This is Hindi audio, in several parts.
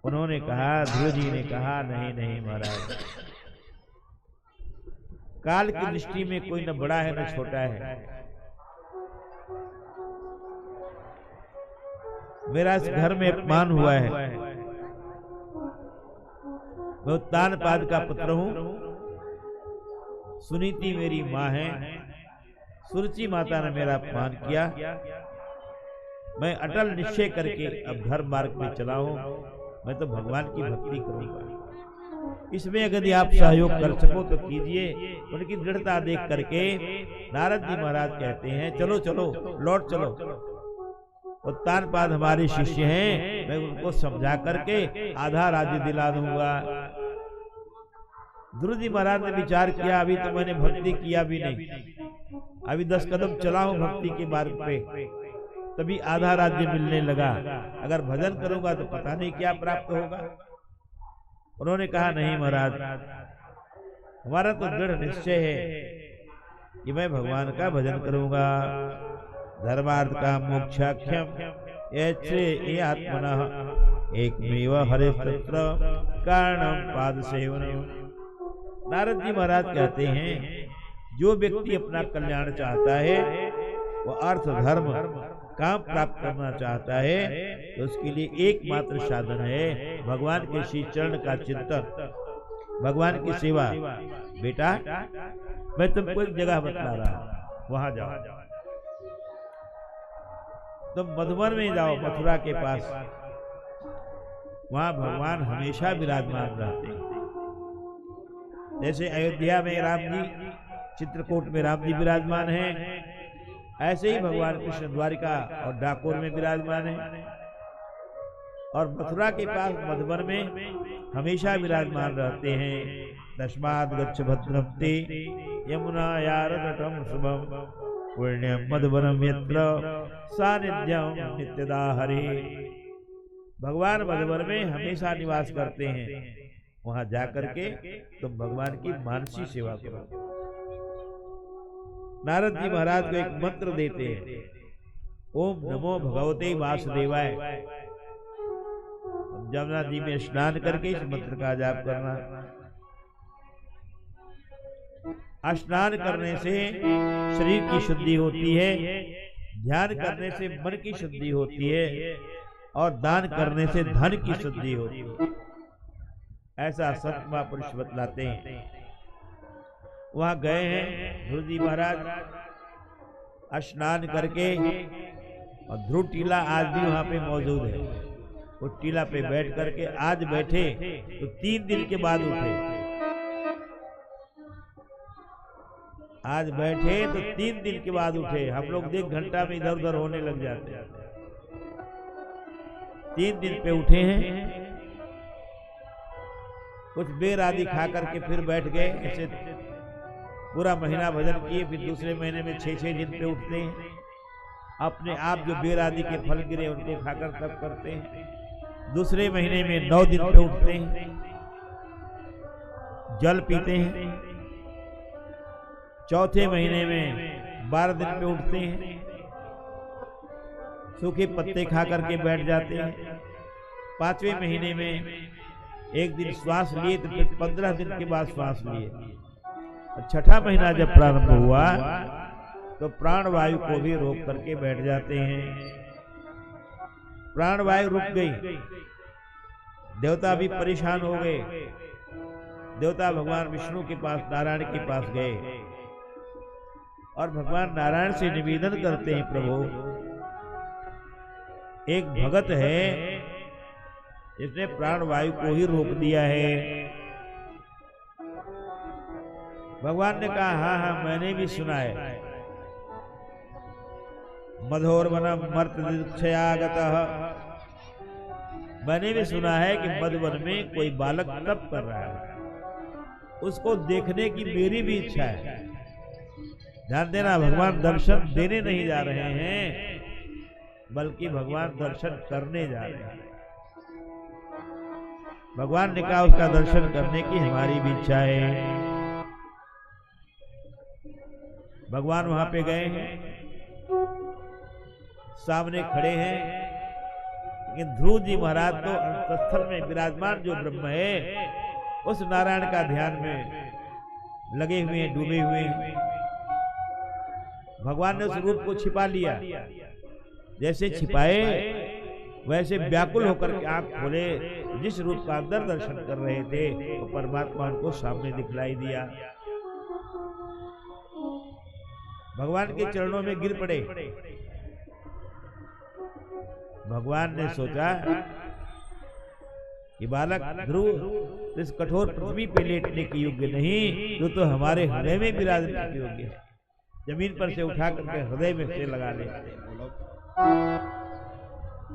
उन्होंने कहा, ध्रुव जी ने कहा, नहीं नहीं महाराज, काल की दृष्टि में कोई न बड़ा है न छोटा है। मेरा इस घर में अपमान हुआ है। मैं उत्तानपाद का पुत्र हूं। सुनीति मेरी माँ है। सुरुचि माता ने मेरा अपमान किया। मैं अटल निश्चय करके अब धर्म मार्ग में चला हूं। मैं तो भगवान की भक्ति करूंगा। इसमें अगर आप सहयोग कर सको तो कीजिए। उनकी दृढ़ता देख करके नारद जी महाराज कहते हैं, चलो चलो लौट चलो। उत्तानपाद हमारे शिष्य हैं, मैं उनको समझा करके आधा राज्य दिला दूंगा। ध्रुव जी महाराज ने विचार किया, अभी तो मैंने भक्ति किया भी नहीं, अभी 10 कदम चला हूं भक्ति के मार्ग पे, तभी आधा राज्य मिलने लगा। अगर भजन करूंगा तो पता नहीं क्या प्राप्त होगा। उन्होंने कहा, नहीं महाराज, हमारा तो दृढ़ निश्चय है कि मैं भगवान का भजन करूंगा। धर्मार्थ का मोक्षाख्यम ये आत्मनः एकमेव हरिस्तत्र कारणम पाद सेवनम। नारद जी महाराज कहते हैं, जो व्यक्ति अपना कल्याण चाहता है, वह अर्थ धर्म काम प्राप्त करना चाहता है, तो उसके लिए एकमात्र साधन है भगवान के श्री चरण का चिंतन, भगवान की सेवा। बेटा, मैं तुमको एक जगह बतला रहा हूं, वहां जाओ। तुम मधुबन में जाओ, मथुरा के पास, वहां भगवान हमेशा विराजमान रहते हैं। जैसे अयोध्या में राम जी, चित्रकूट में राम जी विराजमान हैं, ऐसे ही भगवान कृष्ण द्वारिका और डाकोर में विराजमान है। और मथुरा के पास मधुबन में हमेशा विराजमान रहते हैं। तस्माद् गच्छ भद्रं ते यमुनायाः तटं शुभं पुण्यं मधुबनं यत्र सानिध्यं नित्यदा हरि। भगवान मधुबन में हमेशा निवास करते हैं। वहां जाकर के तुम भगवान की मानसी सेवा करो। नारद जी महाराज को एक मंत्र देते हैं, ओम नमो भगवते वासुदेवाय। जमुना जी में स्नान करके इस मंत्र का जाप करना। स्नान करने से शरीर की शुद्धि होती है, ध्यान करने से मन की शुद्धि होती है, और दान करने से धन की शुद्धि होती है। ऐसा संत महापुरुष बतलाते हैं। वहां गए हैं ध्रुव जी महाराज, स्नान करके, और ध्रुव टीला आज भी वहां पे मौजूद है। वो टीला पे बैठ करके आज बैठे तो 3 दिन के बाद उठे। आज बैठे तो 3 दिन के बाद उठे। हम लोग 1 घंटा में इधर उधर होने लग जाते हैं। 3 दिन पे उठे हैं। कुछ बेर आदि खा करके फिर बैठ गए। ऐसे पूरा महीना भजन किए, फिर दूसरे महीने में 6-6 दिन पे उठते हैं। अपने आप जो बेर आदि के फल गिरे उनको खाकर तब करते हैं। दूसरे महीने में 9 दिन पे उठते हैं, जल पीते हैं। चौथे महीने में 12 दिन पे उठते हैं, सूखे पत्ते खा करके बैठ जाते हैं। 5वें महीने में 1 दिन श्वास लिए तो फिर 15 दिन के बाद श्वास लिए। और 6ठा महीना जब प्रारंभ हुआ तो प्राण वायु को भी रोक करके बैठ जाते हैं। प्राण वायु रुक गई, देवता भी परेशान हो गए। देवता भगवान विष्णु के पास, नारायण के पास गए और भगवान नारायण से निवेदन करते हैं, प्रभु एक भगत है जिसने प्राण वायु को ही रोक दिया है। भगवान ने कहा, हाँ हाँ मैंने भी सुना है। मधोरवनम मर्त्यदिक्षयागतः, मैंने भी सुना है कि मधुवन में कोई बालक तप कर रहा है, उसको देखने की मेरी भी इच्छा है। ध्यान देना, भगवान दर्शन देने नहीं जा रहे हैं, बल्कि भगवान दर्शन करने जा रहे हैं। भगवान ने कहा उसका दर्शन करने की हमारी भी इच्छा है। भगवान वहां पे गए हैं, सामने खड़े हैं। लेकिन ध्रुव जी महाराज तो अंतस्थल में विराजमान जो ब्रह्म है उस नारायण का ध्यान में लगे हुए हैं, डूबे हुए हैं। भगवान ने उस रूप को छिपा लिया। जैसे छिपाए वैसे व्याकुल होकर के आंख खोले, जिस रूप का अंदर दर्शन कर रहे थे वो परमात्मा उनको सामने दिखलाई दिया। भगवान के चरणों में गिर पड़े। भगवान ने सोचा कि बालक ध्रुव इस कठोर पृथ्वी पे लेटने के योग्य नहीं, तो हमारे हृदय में विराजने के योग्य है। जमीन पर से उठा करके हृदय में से लगा ले।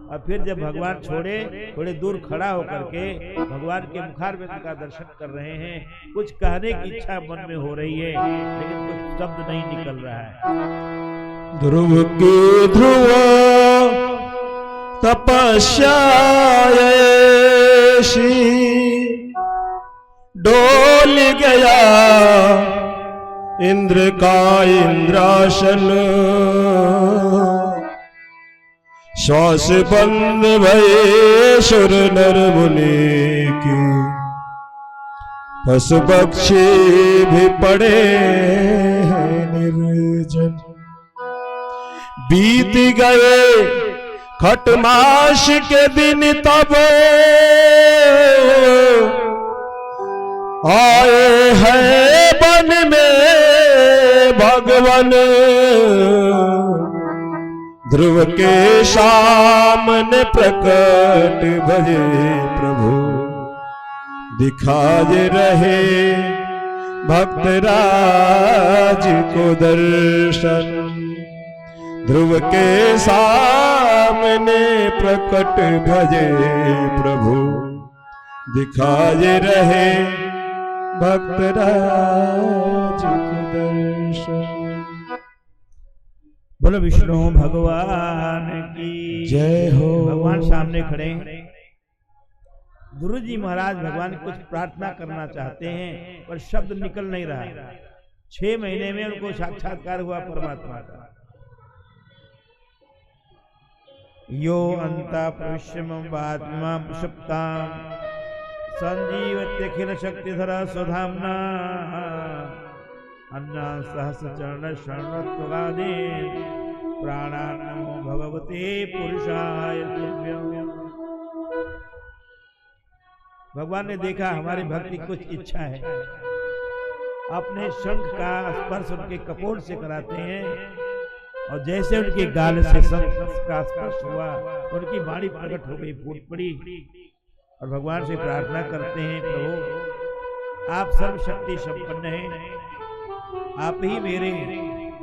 और फिर जब भगवान छोड़े, थोड़े दूर खड़ा होकर के भगवान के मुखारविंद का दर्शन कर रहे हैं। कुछ कहने की इच्छा मन में हो रही है, लेकिन कुछ शब्द नहीं निकल रहा है। ध्रुव के ध्रुव तपस्या डोल गया इंद्र का इंद्रासन, श्वास बंद भये सुर नर मुनि की, पशु पक्षी भी पड़े हैं निर्जन। बीत गए खटमास के दिन तब आए हैं वन में भगवान, ध्रुव के सामने प्रकट भजे प्रभु, दिखाए रहे भक्तराज को दर्शन। ध्रुव के सामने प्रकट भजे प्रभु, दिखाए रहे भक्तराज को दर्शन। बोलो विष्णु भगवान की जय हो। भगवान सामने खड़े हैं। गुरु जी महाराज भगवान कुछ प्रार्थना करना चाहते हैं पर शब्द निकल नहीं रहा। 6 महीने में उनको साक्षात्कार हुआ परमात्मा का। यो अंता प्रविश्य मम वात्मा सुप्तां संजीवत्यखिल शक्तिधर स्वधाम्ना, अन्ना सहस्रचरण शरणत्वगादे प्राणान् नमो भगवते पुरुषाय तुभ्यं। भगवान ने देखा हमारी भक्ति कुछ इच्छा है। अपने शंख का स्पर्श उनके कपोल से कराते हैं और जैसे उनके गाल से शंख का स्पर्श हुआ उनकी वाणी प्रकट हो गई, फूट पड़ी। और भगवान से प्रार्थना करते हैं, प्रभु आप सर्वशक्ति संपन्न हैं, आप ही मेरे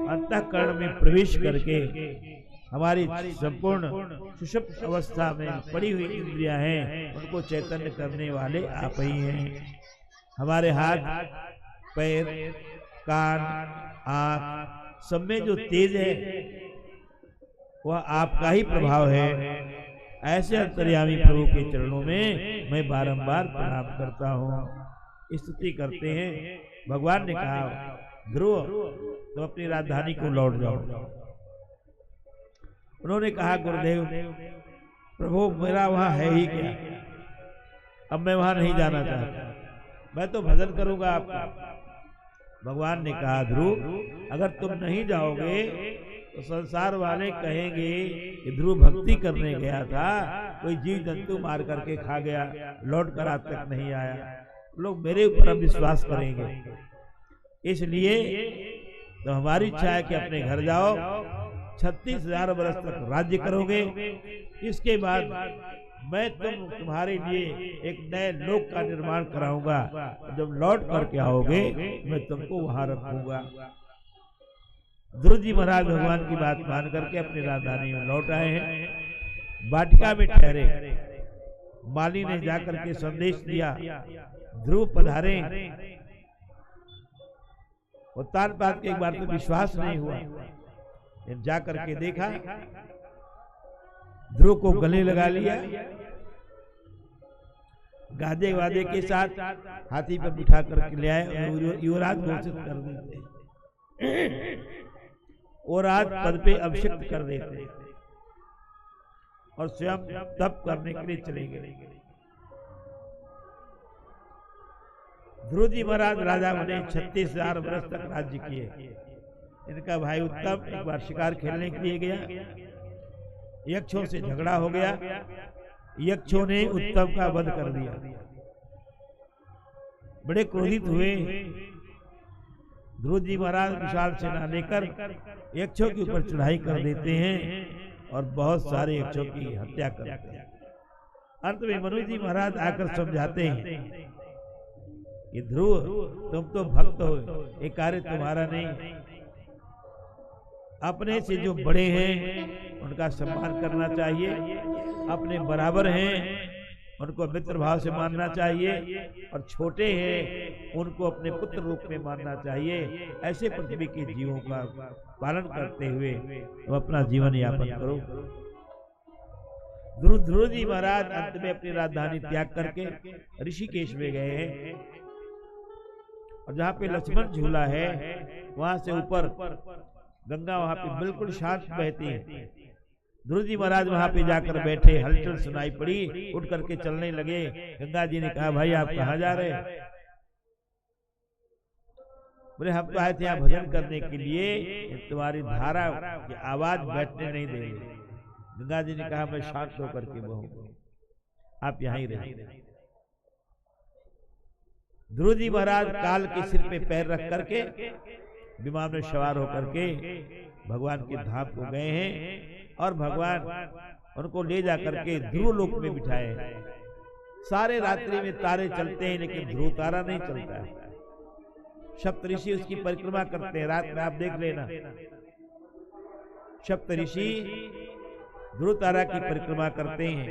अंतःकरण में प्रवेश करके हमारी संपूर्ण सुषुप्त अवस्था में पड़ी हुई इंद्रियां हैं उनको चैतन्य करने वाले आप ही हैं। हमारे हाथ पैर कान आंख सब में जो तेज है वह आपका ही प्रभाव है। ऐसे अंतर्यामी प्रभु के चरणों में मैं बारंबार प्रणाम करता हूँ। स्तुति करते हैं। भगवान ने कहा ध्रुव तो अपनी राजधानी को लौट जाओ। उन्होंने कहा गुरुदेव प्रभु मेरा वहां है ही क्या, अब मैं वहां नहीं जाना चाहता, मैं तो भजन करूंगा आपका। भगवान ने कहा ध्रुव अगर तुम नहीं जाओगे तो संसार वाले कहेंगे कि ध्रुव भक्ति करने गया था, कोई जीव जंतु मार करके खा गया, लौट कर आज तक नहीं आया। लोग मेरे ऊपर विश्वास करेंगे। इसलिए तो हमारी इच्छा है कि अपने घर जाओ, 36,000 वर्ष तक राज्य करोगे। इसके बाद मैं तुम्हारे लिए एक नए लोक का निर्माण कराऊंगा। जब लौट करके आओगे मैं तुमको वहां रखूंगा। ध्रुव जी महाराज भगवान की बात मान करके अपनी राजधानी में लौट आए हैं। वाटिका में ठहरे। माली ने जाकर के संदेश दिया ध्रुव पधारे। उत्तान पाद के एक बार तो विश्वास नहीं हुआ, जा करके देखा ध्रुव को गले लगा लिया, गाजे वादे के साथ हाथी पर बिठा करके ले आए और युवराज घोषित कर देते और राज पद पे अभिषिक्त कर देते। और स्वयं तप करने के लिए चले गए। ध्रुव जी महाराज राजा बने, 36,000 वर्ष तक राज्य किए। इनका भाई उत्तम एक बार शिकार खेलने के लिए गया, यक्षों से झगड़ा हो गया, यक्षों ने उत्तम का वध कर दिया। बड़े क्रोधित हुए। ध्रुव जी महाराज विशाल सेना लेकर यक्षों के ऊपर चढ़ाई कर देते हैं और बहुत सारे यक्षों की हत्या करते हैं। अंत में मनु जी महाराज आकर समझाते हैं कि ध्रुव, तुम तो भक्त हो, ये कार्य तुम्हारा नहीं। अपने से जो बड़े हैं उनका सम्मान करना चाहिए, अपने बराबर हैं उनको मित्र भाव से मानना चाहिए, और छोटे हैं उनको अपने पुत्र रूप में मानना चाहिए। ऐसे पृथ्वी के जीवों का पालन करते हुए तुम अपना जीवन यापन करो। ध्रुव जी महाराज अंत में अपनी राजधानी त्याग करके ऋषिकेश में गए हैं, और जहाँ पे लक्ष्मण झूला है वहां से ऊपर गंगा वहां पे बिल्कुल शांत बहती है। ध्रुव जी महाराज वहां पे जाकर बैठे, हलचल सुनाई पड़ी, उठ करके चलने लगे। गंगा जी ने कहा, भाई आप कहाँ जा रहे हैं? बोले, हम तो आए थे यहाँ भजन करने के लिए, तुम्हारी धारा की आवाज बैठने नहीं दे रही। गंगा जी ने कहा, मैं शांत होकर के बहूंगा, आप यहाँ ही रहे। ध्रुव जी महाराज काल के सिर पे पैर रख करके विमान में सवार होकर के भगवान के धाम को गए हैं, और भगवान उनको ले जाकर के ध्रुव लोक में बिठाए। सारे रात्रि में तारे चलते हैं लेकिन ध्रुव तारा नहीं चलता है। सप्तऋषि उसकी परिक्रमा करते हैं, रात में आप देख लेना। सप्तऋषि ध्रुव तारा की परिक्रमा करते हैं।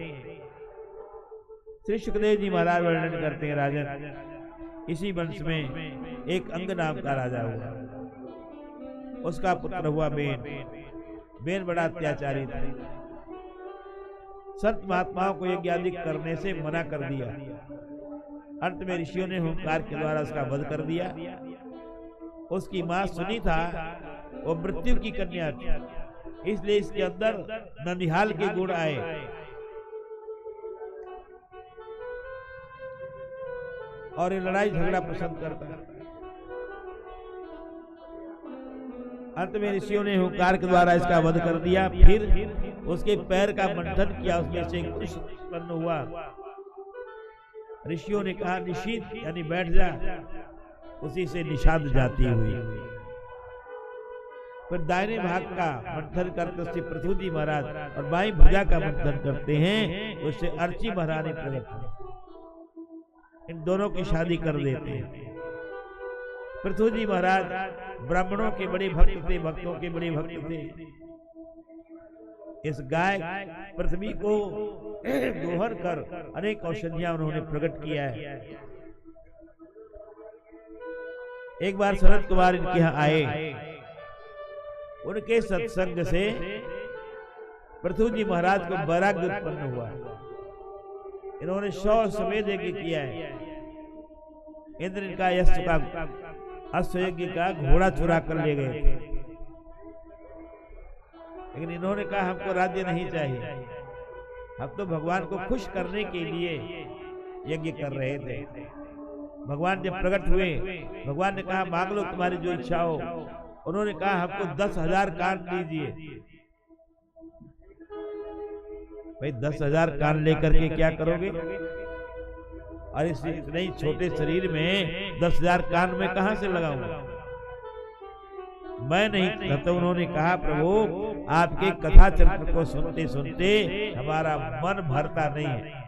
श्री सुखदेव जी महाराज वर्णन करते हैं, राजन, इसी वंश में एक अंग नाम का राजा हुआ, उसका पुत्र हुआ बेन। बेन बड़ा अत्याचारी था, संत महात्माओं को यज्ञ आदि करने से मना कर दिया। अंत में ऋषियों ने हुंकार के द्वारा उसका वध कर दिया। उसकी मां सुनी था, वो मृत्यु की कन्या थी, इसलिए इसके अंदर ननिहाल के गुण आए। और ये लड़ाई झगड़ा पसंद करता है। अंत में ऋषियों ने हुंकार के द्वारा इसका वध कर दिया। फिर उसके पैर का मंथन किया, उसमें से कुश उत्पन्न हुआ। ऋषियों ने कहा, निषीद यानी बैठ जा। उसी से निषाद जाती हुई। फिर दाहिने भाग का मंथन करते उससे पृथु जी महाराज, और बाई भुजा का मंथन करते हैं, उससे अर्ची महारानी प्रकट हुई। इन दोनों की शादी कर देते हैं। पृथु जी महाराज ब्राह्मणों के बड़े भक्त थे, भक्तों के बड़े भक्त थे। इस गाय पृथ्वी को दोहर कर अनेक औषधियां उन्होंने प्रकट किया है। एक बार शरद कुमार इनके यहाँ आए, उनके सत्संग से पृथु जी महाराज को वैराग्य उत्पन्न हुआ। इन्होंने 100 समेत यज्ञ किया है। इंद्र इनका यश का अश्वयज्ञ का घोड़ा चुरा कर ले गए थे, लेकिन इन्होंने कहा हमको राज्य नहीं चाहिए, हम तो भगवान को खुश करने के लिए यज्ञ कर रहे थे। भगवान जब प्रकट हुए, भगवान ने कहा मांग लो तुम्हारी जो इच्छा हो। उन्होंने कहा हमको 10,000 कान दीजिए। भाई 10,000 कान लेकर के क्या करोगे? और इस इतने ही छोटे शरीर में 10,000 कान में कहां से लगाऊंगा? मैं नहीं। तो उन्होंने कहा प्रभु आपके कथा चरित्र को सुनते सुनते हमारा मन भरता नहीं है,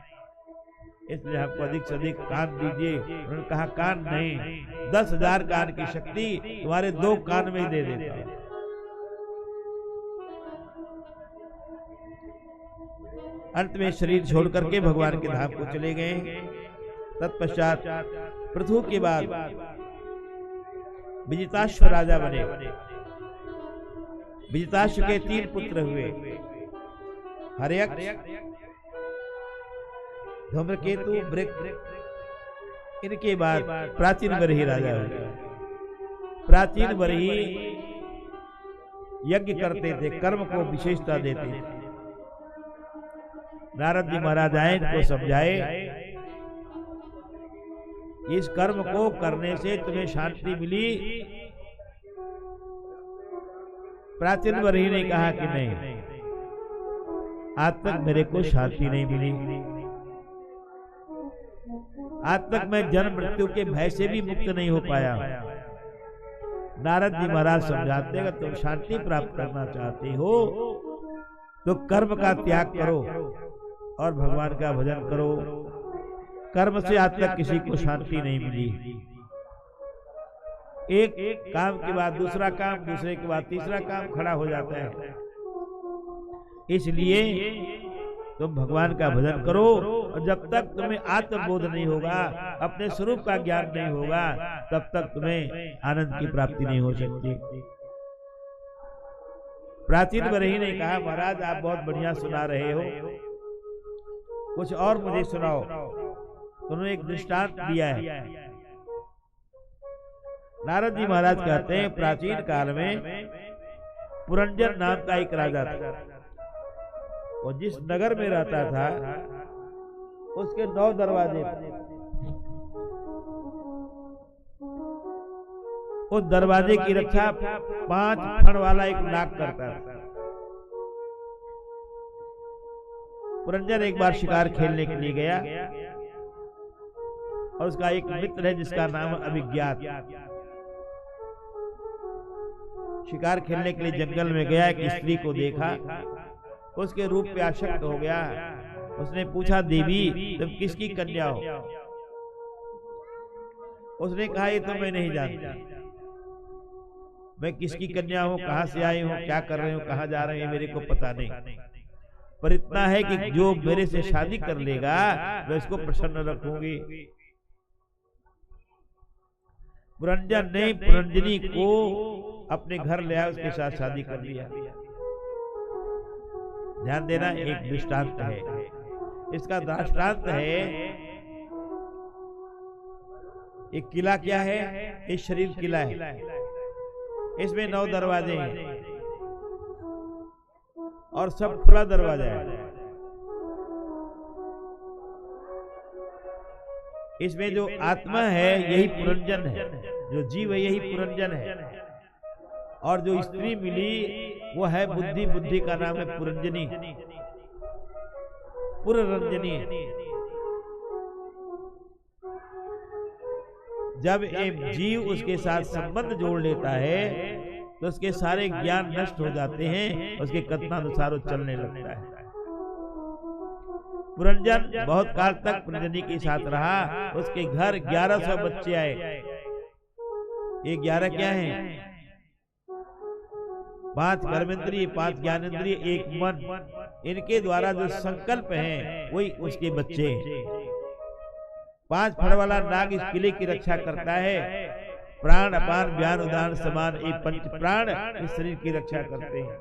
इसलिए हमको अधिक से अधिक कान दीजिए। उन्होंने कहा कान नहीं, 10,000 कान की शक्ति तुम्हारे 2 कान में दे देता हूं। अंत में शरीर छोड़ करके भगवान के धाम को चले गए। तत्पश्चात पृथु के बाद विजिताश्व राजा बने। विजिताश्व के 3 पुत्र हुए, हर्यक्ष, धूम्रकेतु, वृक्क। इनके बाद प्राचीन बरही राजा हुए। प्राचीन बरही यज्ञ करते थे, कर्म को विशेषता देते थे। नारद जी महाराज आए, इनको समझाए, इस कर्म को करने से तुम्हें शांति मिली। प्राचीन वरी ने कहा कि नहीं, आज तक मेरे को शांति नहीं मिली, आज तक मैं जन्म मृत्यु के भय से भी मुक्त नहीं हो पाया। नारद जी महाराज समझाते हैं, तुम शांति प्राप्त करना चाहते हो तो कर्म का त्याग करो और भगवान का भजन करो। कर्म से आज तक किसी को शांति नहीं मिली। एक काम के बाद दूसरा काम, दूसरे के बाद तीसरा काम खड़ा हो जाता है। इसलिए तुम भगवान का भजन करो, और जब तक तुम्हें आत्मबोध नहीं होगा, अपने स्वरूप का ज्ञान नहीं होगा, तब तक तुम्हें आनंद की प्राप्ति नहीं हो सकती। प्राचीन वरही ने कहा, महाराज आप बहुत बढ़िया सुना रहे हो, कुछ और मुझे सुनाओ। उन्होंने एक दृष्टांत दिया है। नारद जी महाराज कहते हैं, प्राचीन काल में पुरंजन नाम का एक राजा था, और जिस नगर में रहता था उसके 9 दरवाजे थे। उस दरवाजे की रक्षा 5 फण वाला एक नाग करता था। पुरंजन एक बार शिकार खेलने के लिए गया, और उसका एक मित्र है जिसका नाम अभिज्ञात। शिकार खेलने के लिए जंगल में गया, एक स्त्री को देखा, उसके रूप पे आसक्त हो गया। उसने पूछा, देवी तुम किसकी कन्या हो? उसने कहा, ये तो मैं नहीं जानता, मैं किसकी कन्या हूँ, कहाँ से आई हूँ, क्या कर रहे हो, कहाँ जा रहे हैं, मेरे को पता नहीं। पर इतना है कि जो मेरे से शादी कर लेगा मैं इसको प्रसन्न रखूंगी। पुरंजन ने पुरंजनी को अपने घर ले आया, उसके साथ शादी कर लिया। ध्यान देना, एक दृष्टांत है। इसका दृष्टांत है, एक किला क्या है, एक शरीर किला है, इसमें 9 दरवाजे हैं और सब खुला दरवाजा है। इसमें जो आत्मा है यही पुरंजन है, जो जीव है यही पुरंजन है, और जो स्त्री मिली वो है बुद्धि। बुद्धि का नाम है पुरंजनी, पुररंजनी। जब एक जीव उसके साथ संबंध जोड़ लेता है तो उसके सारे ज्ञान नष्ट हो जाते हैं, उसके कथनानुसार वो चलने लगता है। पुरंजन बहुत काल तक पुरंजनी के साथ रहा। उसके घर 1100 बच्चे आए। ये 11 क्या हैं? 5 कर्मेंद्रिय, 5 ज्ञानेंद्रिय, 1 मन। इनके द्वारा जो संकल्प हैं वही उसके बच्चे हैं। 5 फड़ वाला नाग इस किले की रक्षा करता है। प्राण अपान ज्ञान उदान समान, ये 5 प्राण इस शरीर की रक्षा करते हैं।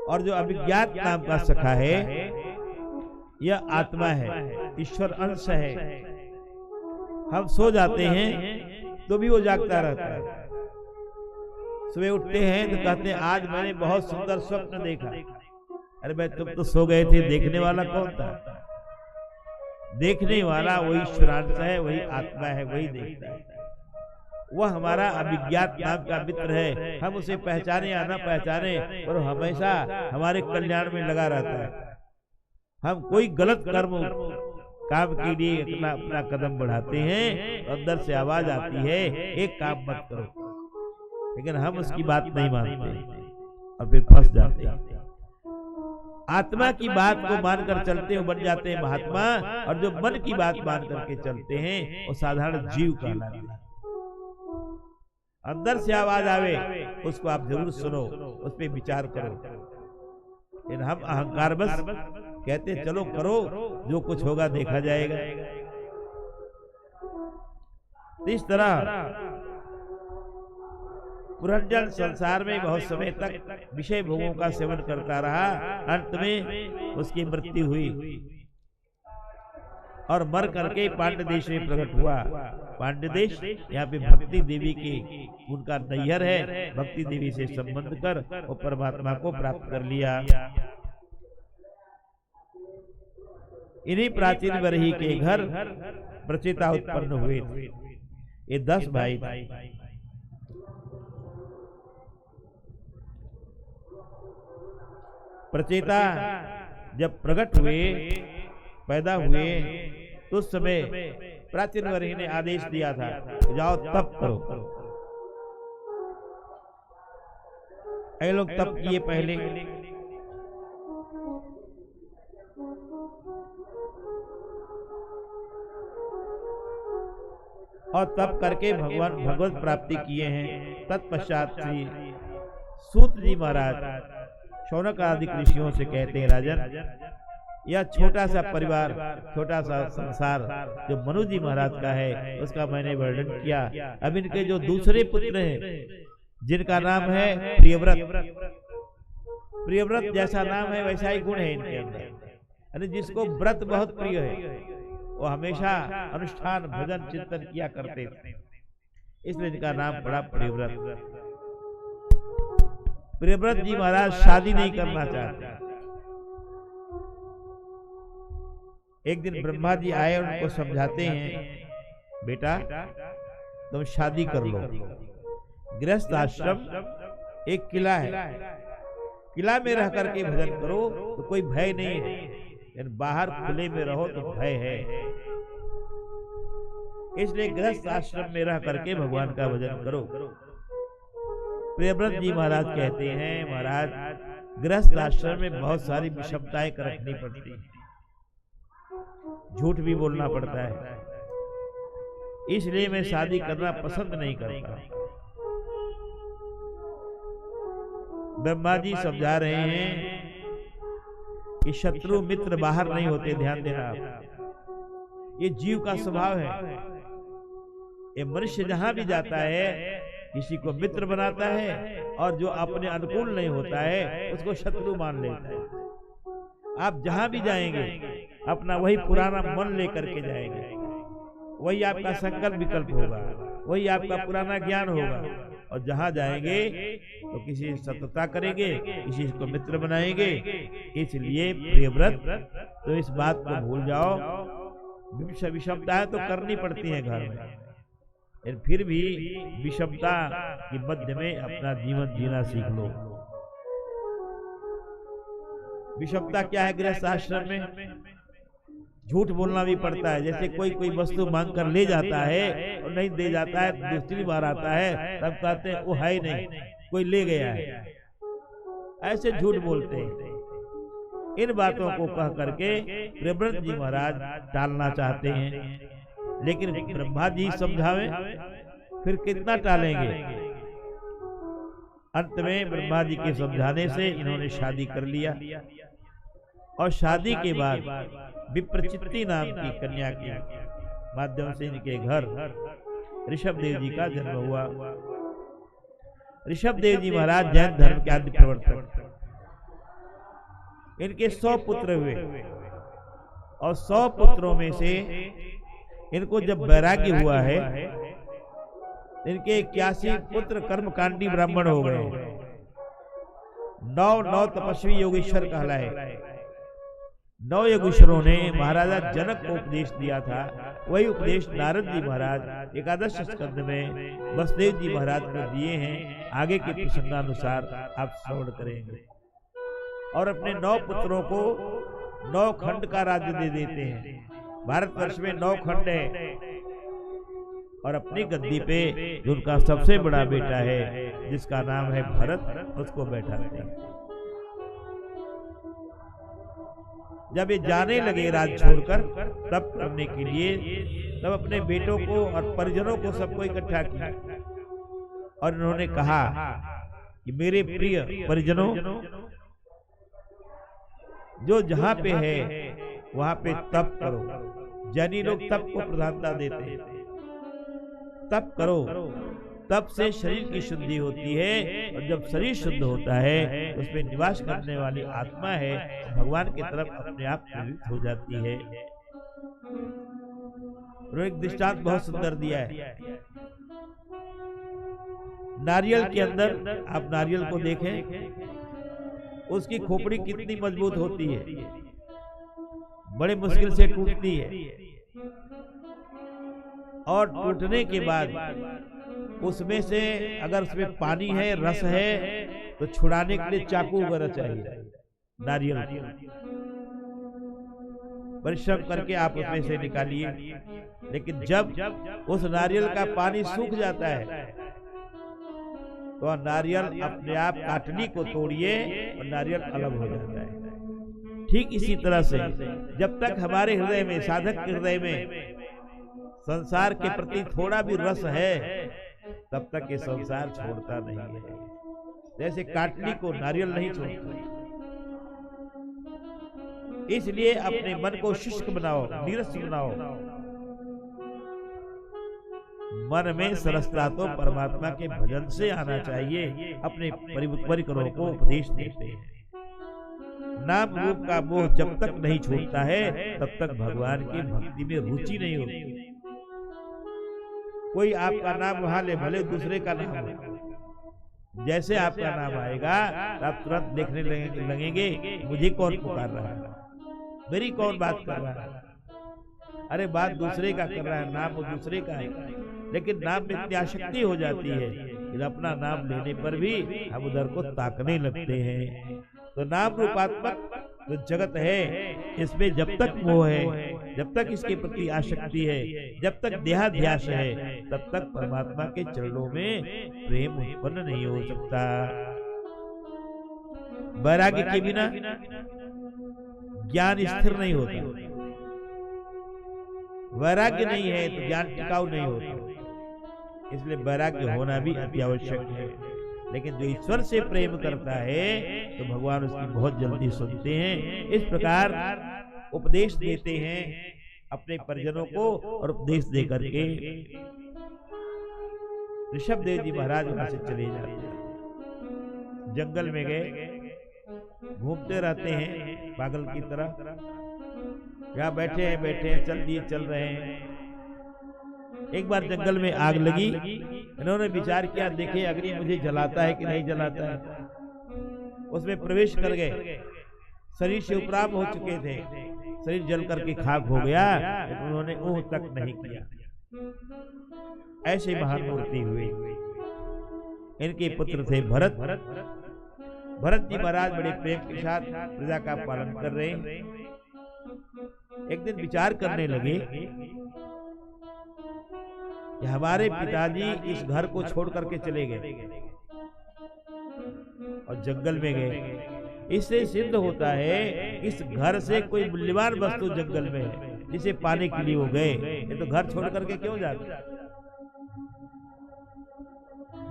और जो अभिज्ञात नाम का सखा है यह आत्मा है, ईश्वर अंश है। हम सो जाते हैं तो भी वो जागता रहता है। सुबह उठते हैं तो कहते हैं आज मैंने बहुत सुंदर स्वप्न देखा। अरे भाई तुम तो सो गए थे, देखने वाला कौन था? देखने वाला वही ईश्वरांश है, वही आत्मा है, वही देखता है। वह हमारा अभिज्ञात नाम का मित्र है। हम उसे पहचाने या न पहचाने और हमेशा हमारे कल्याण में लगा रहता है। हम कोई गलत कर्म काम के लिए अपना कदम बढ़ाते हैं तो अंदर से आवाज आती है एक काम मत करो, लेकिन हम उसकी बात नहीं मानते और फिर फंस जाते हैं। आत्मा की बात को मानकर चलते हो बन जाते हैं महात्मा, और जो मन की बात मान करके चलते हैं वो साधारण जीव कहलाते हैं। अंदर से आवाज आवे उसको आप जरूर सुनो, उस पर विचार करो। लेकिन हम अहंकार बस कहते चलो करो, जो कुछ होगा देखा जाएगा। इस तरह पुरंजन संसार में बहुत समय तक विषय भोगों का सेवन करता रहा। अंत में उसकी मृत्यु हुई। और मर करके पांड्य देश में प्रकट हुआ। पांड्य देश यहाँ पे भक्ति देवी की उनका नैहर है, भक्ति देवी से संबंध कर वो परमात्मा को प्राप्त कर लिया। इन्हीं प्राचीन बरही के घर प्रचेता उत्पन्न हुए थे। ये 10 भाई थे। प्रचेता जब प्रकट हुए, पैदा हुए, तो उस समय प्राचीन वरही ने आदेश दिया था जाओ तप करो। ये लोग तप किए पहले, और तप करके भगवान भगवत प्राप्ति किए हैं। तत्पश्चात श्री सूत जी महाराज शौनक आदि ऋषियों से कहते हैं, राजन यह छोटा सा परिवार, छोटा सा संसार जो मनु जी महाराज का है, उसका मैंने वर्णन किया। अब इनके जो दूसरे पुत्र हैं जिनका नाम है प्रियव्रत, प्रियव्रत जैसा नाम है वैसा ही गुण है इनके अंदर, यानी जिसको व्रत बहुत प्रिय है, वो हमेशा अनुष्ठान भजन चिंतन किया करते थे, इसलिए इनका नाम पड़ा प्रियव्रत। प्रियव्रत जी महाराज शादी नहीं करना चाहते। एक दिन ब्रह्मा जी आए, उनको समझाते हैं, बेटा तुम शादी कर लो। गृहस्थ आश्रम एक किला है, किला में रह करके भजन करो तो कोई भय नहीं है, लेकिन बाहर खुले में रहो तो भय है। इसलिए गृहस्थ आश्रम में रह करके भगवान का भजन करो। प्रियव्रत जी महाराज कहते हैं, महाराज गृहस्थ आश्रम में बहुत सारी विषमताएं रखनी पड़ती है, झूठ भी बोलना पड़ता है, इसलिए मैं शादी करना पसंद नहीं करता। ब्रह्मा जी समझा रहे हैं कि शत्रु मित्र बाहर नहीं होते, ध्यान देना आप, ये जीव का स्वभाव है। ये मनुष्य जहां भी जाता है किसी को मित्र बनाता है, और जो अपने अनुकूल नहीं होता है उसको शत्रु मान लेता है। आप जहां भी जाएंगे अपना वही पुराना मन लेकर के जाएंगे, वही आपका संकल्प विकल्प होगा, वही आपका पुराना ज्ञान होगा, और जहां जाएंगे तो किसी सतता करेंगे, किसी को मित्र बनाएंगे। इसलिए प्रियव्रत तो इस बात को भूल जाओ, विषमताएं तो करनी पड़ती है घर में, लेकिन फिर भी विषमता के मध्य में अपना जीवन जीना सीख लो। विषमता क्या है गृहस्थ आश्रम में? झूठ बोलना भी पड़ता है। जैसे कोई वस्तु मांग कर ले जाता है और नहीं दे जाता है, दूसरी बार आता है तब कहते हैं वो है ही नहीं, कोई ले गया है, ऐसे झूठ बोलते हैं। इन बातों को कह करके प्रियव्रत जी महाराज टालना चाहते हैं, लेकिन ब्रह्मा जी समझावे फिर कितना टालेंगे। अंत में ब्रह्मा जी के समझाने से इन्होंने शादी कर लिया, और शादी के बाद विप्रचित्ति नाम की कन्या के माध्यम से इनके घर ऋषभ देव जी का जन्म हुआ। ऋषभ देव जी महाराज जैन धर्म के आदि प्रवर्तक। इनके 100 पुत्र हुए, और 100 पुत्रों में से इनको जब वैराग्य हुआ है, इनके 81 पुत्र कर्मकांडी ब्राह्मण हो गए। 9 तपस्वी योगेश्वर कहलाए। 9 योगेश्वरों ने महाराजा जनक को उपदेश दिया था, वही उपदेश नारद जी महाराज एकादश स्कंद में वसुदेव जी महाराज को दिए हैं। आगे के प्रसंगानुसार आप श्रवण करेंगे। और अपने 9 पुत्रों को 9 खंड का राज्य दे देते हैं। भारतवर्ष में 9 खंड है, और अपनी गद्दी पे जो उनका सबसे बड़ा बेटा है जिसका नाम है भरत, उसको बैठाते हैं। जब ये जाने लगे राज छोड़कर तप करने के लिए, तब अपने बेटों को और परिजनों को सबको इकट्ठा किया, और इन्होंने कहा कि मेरे प्रिय परिजनों, जो जहां पे है वहां पे तप करो। जैनी लोग तप को प्रधानता देते हैं। तप करो, तप से शरीर की शुद्धि होती है, और जब शरीर शुद्ध होता है उसमें निवास करने वाली आत्मा है भगवान की तरफ अपने आप प्रेरित हो जाती है। और एक दृष्टांत बहुत सुंदर दिया है। नारियल के अंदर आप नारियल को देखें, उसकी खोपड़ी कितनी मजबूत होती है, बड़े मुश्किल से टूटती है, और टूटने के बाद उसमें से अगर उसमें पानी है, रस है, तो छुड़ाने के लिए चाकू वगैरह चाहिए। नारियल परिश्रम करके आप उसमें से निकालिए, लेकिन जब उस नारियल का पानी सूख जाता है तो नारियल अपने आप काटनी को तोड़िए और नारियल अलग हो जाता है। ठीक इसी तरह से जब तक हमारे हृदय में, साधक के हृदय में संसार के प्रति थोड़ा भी रस है, तब तक ये संसार छोड़ता नहीं है। जैसे काटनी को नारियल नहीं छोड़ता। इसलिए अपने मन को शुष्क बनाओ, नीरस बनाओ। मन में सरसता तो परमात्मा के भजन से आना चाहिए। अपने परिकरों को उपदेश देते हैं। नाम रूप का मोह जब तक नहीं छूटता है, तब तक भगवान की भक्ति में रुचि नहीं होती। कोई आपका नाम वहां ले, भले दूसरे का नाम हो, जैसे आपका नाम आएगा आप तुरंत देखने लगेंगे मुझे कौन पुकार रहा है, मेरी कौन बात कर रहा है। अरे बात दूसरे का कर रहा है, नाम वो दूसरे का है, लेकिन नाम में इतनी आसक्ति हो जाती है कि अपना नाम लेने पर भी हम उधर को ताकने लगते हैं। तो नाम रूपात्मक जो जगत है, इसमें जब तक मोह है, जब तक इसके प्रति आसक्ति है, जब तक देहाध्यास है, तब तक परमात्मा के चरणों में प्रेम उत्पन्न नहीं हो सकता। वैराग्य के बिना ज्ञान स्थिर नहीं होता। वैराग्य नहीं है तो ज्ञान टिकाऊ नहीं होता। इसलिए वैराग्य होना भी अति आवश्यक है। लेकिन जो ईश्वर से प्रेम करता है तो भगवान उसकी बहुत जल्दी सुनते हैं। इस प्रकार उपदेश देते हैं अपने परिजनों को, और उपदेश दे करके ऋषभदेव जी महाराज वहां से चले जाते हैं। जंगल में गए, घूमते रहते हैं पागल की तरह। यहाँ बैठे हैं, चल रहे हैं। एक बार जंगल में आग लगी। इन्होंने विचार किया, देखे अग्नि मुझे जलाता है कि नहीं जलाता है। उसमें प्रवेश कर गए। शरीर से उपराम हो चुके थे, शरीर जल करके खाक हो गया, लेकिन उन्होंने ऊह तक नहीं किया। ऐसे महान मूर्ति हुए। इनके पुत्र थे भरत। भरत जी महाराज बड़े प्रेम के साथ प्रजा का पालन कर रहे हैं। एक दिन विचार करने लगे कि हमारे पिताजी इस घर को छोड़ करके चले गए और जंगल में गए। इससे सिद्ध होता है इस घर से कोई मूल्यवान वस्तु जंगल में है, जिसे पाने के लिए वो गए। ये तो घर छोड़ करके क्यों जाते।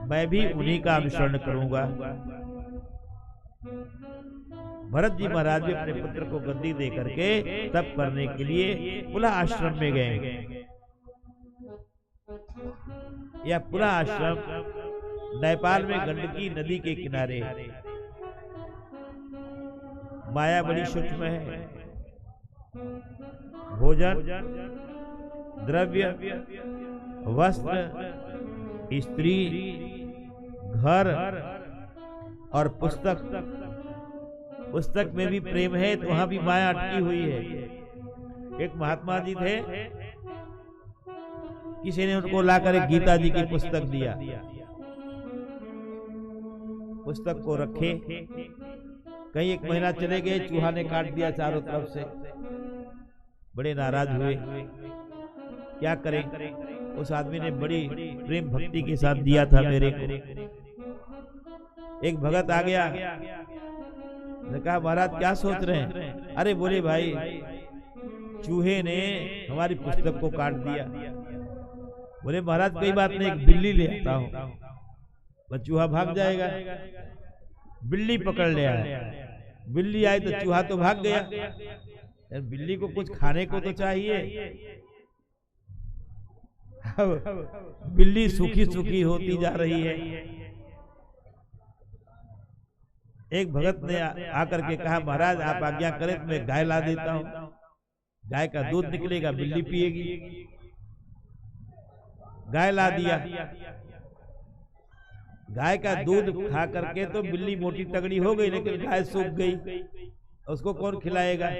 मैं भी उन्हीं का अनुसरण करूंगा। भरत जी महाराज भी अपने पुत्र को गद्दी दे करके तप करने के लिए पुनः आश्रम में गए। यह पूरा आश्रम नेपाल में गंडकी नदी के किनारे। माया बड़ी सूक्ष्म है। भोजन, द्रव्य, वस्त्र, स्त्री, घर और पुस्तक में भी प्रेम है, तो वहां भी माया अटकी हुई है। एक महात्मा जी थे, किसी ने उनको लाकर एक गीता जी की पुस्तक दिया। पुस्तक को रखे, कहीं एक महीना चले गए, चूहा ने काट दिया चारों तरफ से। बड़े नाराज हुए, क्या करें। उस आदमी ने बड़ी प्रेम भक्ति के साथ दिया था मेरे को। एक भगत आ गया, ने कहा महाराज क्या सोच रहे हैं। अरे बोले भाई, चूहे ने हमारी पुस्तक को काट दिया। बोले महाराज कोई बात नहीं, एक बिल्ली ले आता हूं, बस चूहा भाग जाएगा। बिल्ली पकड़ ले आया। बिल्ली आई तो चूहा तो भाग गया। बिल्ली को कुछ खाने को तो चाहिए। बिल्ली सूखी सूखी होती जा रही है। एक भगत ने आकर के कहा महाराज आप आज्ञा करें तो मैं गाय ला देता हूं। गाय का दूध निकलेगा, बिल्ली पिएगी। गाय ला दिया, गाय का दूध खा करके तो बिल्ली मोटी तगड़ी हो गई, लेकिन गाय सूख गई, उसको कौन खिलाएगा?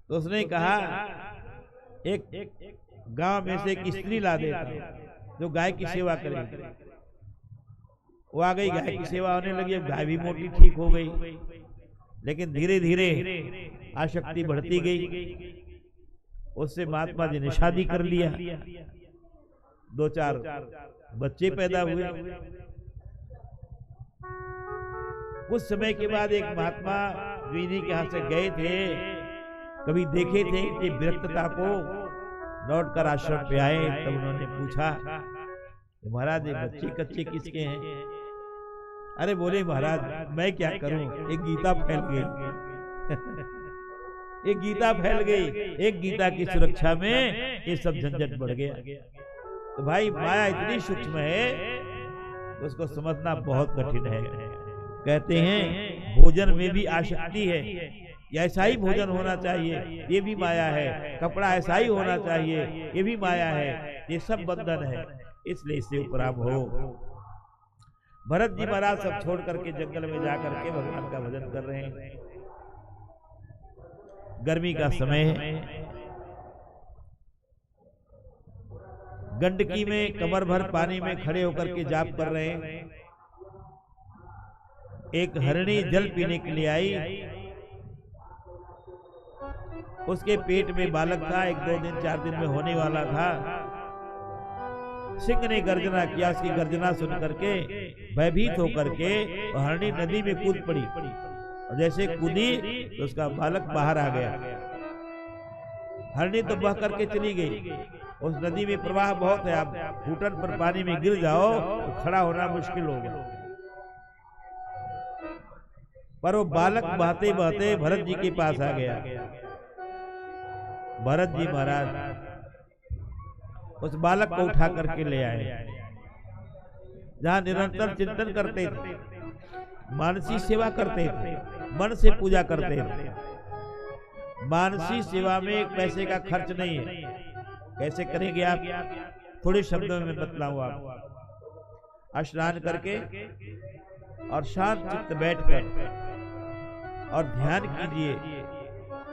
तो उसने कहा एक गांव में से एक स्त्री ला देता जो गाय की सेवा करेगी। वो आ गई, गाय की सेवा होने लगी, अब गाय भी मोटी ठीक हो गई, लेकिन धीरे धीरे आसक्ति बढ़ती गई। उससे महात्मा जी ने शादी कर लिया, 2-4 बच्चे पैदा हुए। कुछ समय के बाद एक महात्मा जो इन्हीं के यहाँ से गए थे, कभी देखे थे कि विरक्तता को, लौटकर आश्रम पे आए, तब उन्होंने पूछा महाराज ये बच्चे कच्चे किसके हैं? अरे बोले महाराज मैं क्या करूं, एक गीता फैल गई एक गीता फैल गई, एक गीता की सुरक्षा में ये सब झंझट बढ़ गया। तो भाई माया इतनी सूक्ष्म है, उसको समझना बहुत कठिन है। कहते हैं भोजन में भी आसक्ति है, ऐसा ही भोजन होना चाहिए, ये भी माया है। कपड़ा ऐसा ही होना चाहिए, ये भी माया है। ये सब बंधन है, इसलिए इससे उपराम हो। भरत जी महाराज सब छोड़ करके जंगल में जाकर के भगवान का भजन कर रहे हैं। गर्मी का समय है, गंडकी में कमर भर पानी में खड़े होकर के जाप कर रहे हैं। एक हरिणी जल पीने के लिए आई, उसके पेट में बालक था, 1-2 दिन 4 दिन में होने वाला था। सिंह ने गर्जना किया, उसकी गर्जना सुन करके भयभीत होकर के हरिणी नदी में कूद पड़ी, और जैसे कूदी तो उसका बालक बाहर आ गया। हरिणी तो बह करके चली गई। उस नदी में प्रवाह बहुत है, आप घुटन पर पानी में गिर जाओ तो खड़ा होना मुश्किल होगा। पर वो बालक बहते बहते भरत जी के पास आ गया। भरत जी महाराज उस बालक को उठा करके ले आए, जहां निरंतर चिंतन करते थे, मानसी सेवा करते थे, मन से पूजा करते थे। मानसी सेवा में 1 पैसे का खर्च नहीं है। कैसे करेंगे आप? थोड़े शब्दों में बतलाऊं आप। स्नान करके और शांत चित्त बैठकर और ध्यान कीजिए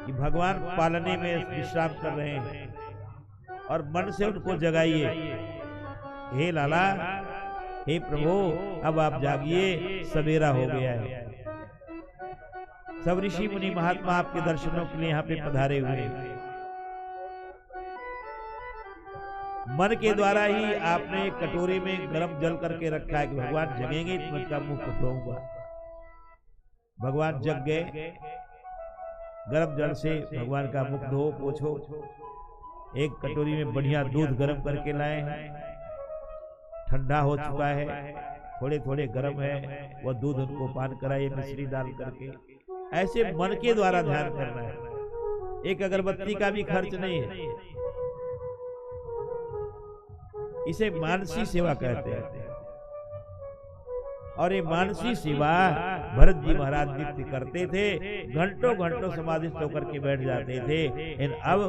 कि भगवान पालने में विश्राम कर रहे हैं, और मन से उनको जगाइए, हे लाला, हे प्रभु अब आप जागिए, सवेरा हो गया है। सब ऋषि मुनि महात्मा आपके दर्शनों के लिए यहाँ पे पधारे हुए। मन के द्वारा ही आपने कटोरे में गर्म जल करके रखा है कि भगवान जगेंगे तो मैं उनका मुख धोऊंगा। भगवान जग गए, गर्म जल से भगवान का मुख धो पोछो। एक कटोरी में बढ़िया दूध गर्म करके लाए हैं, ठंडा हो चुका है, थोड़े थोड़े गर्म है, वह दूध उनको पान कराइए मिश्री डाल करके। ऐसे मन के द्वारा ध्यान करना है। एक अगरबत्ती का भी खर्च नहीं है। इसे मानसी सेवा कहते हैं, और ये मानसी सेवा भरत जी महाराज नित्य करते थे। घंटों घंटों समाधिस्थ होकर के बैठ जाते थे। अब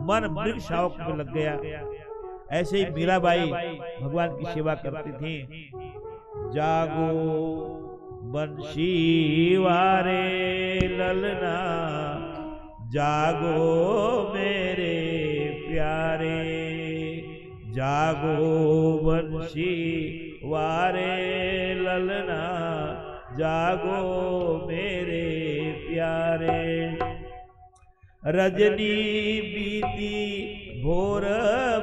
मन मृग शावक में लग गया। ऐसे ही मीराबाई भगवान की सेवा करती थी। जागो बंशी वारे ललना, जागो मेरे प्यारे, जागो बंशी वारे ललना, जागो मेरे प्यारे। रजनी बीती भोर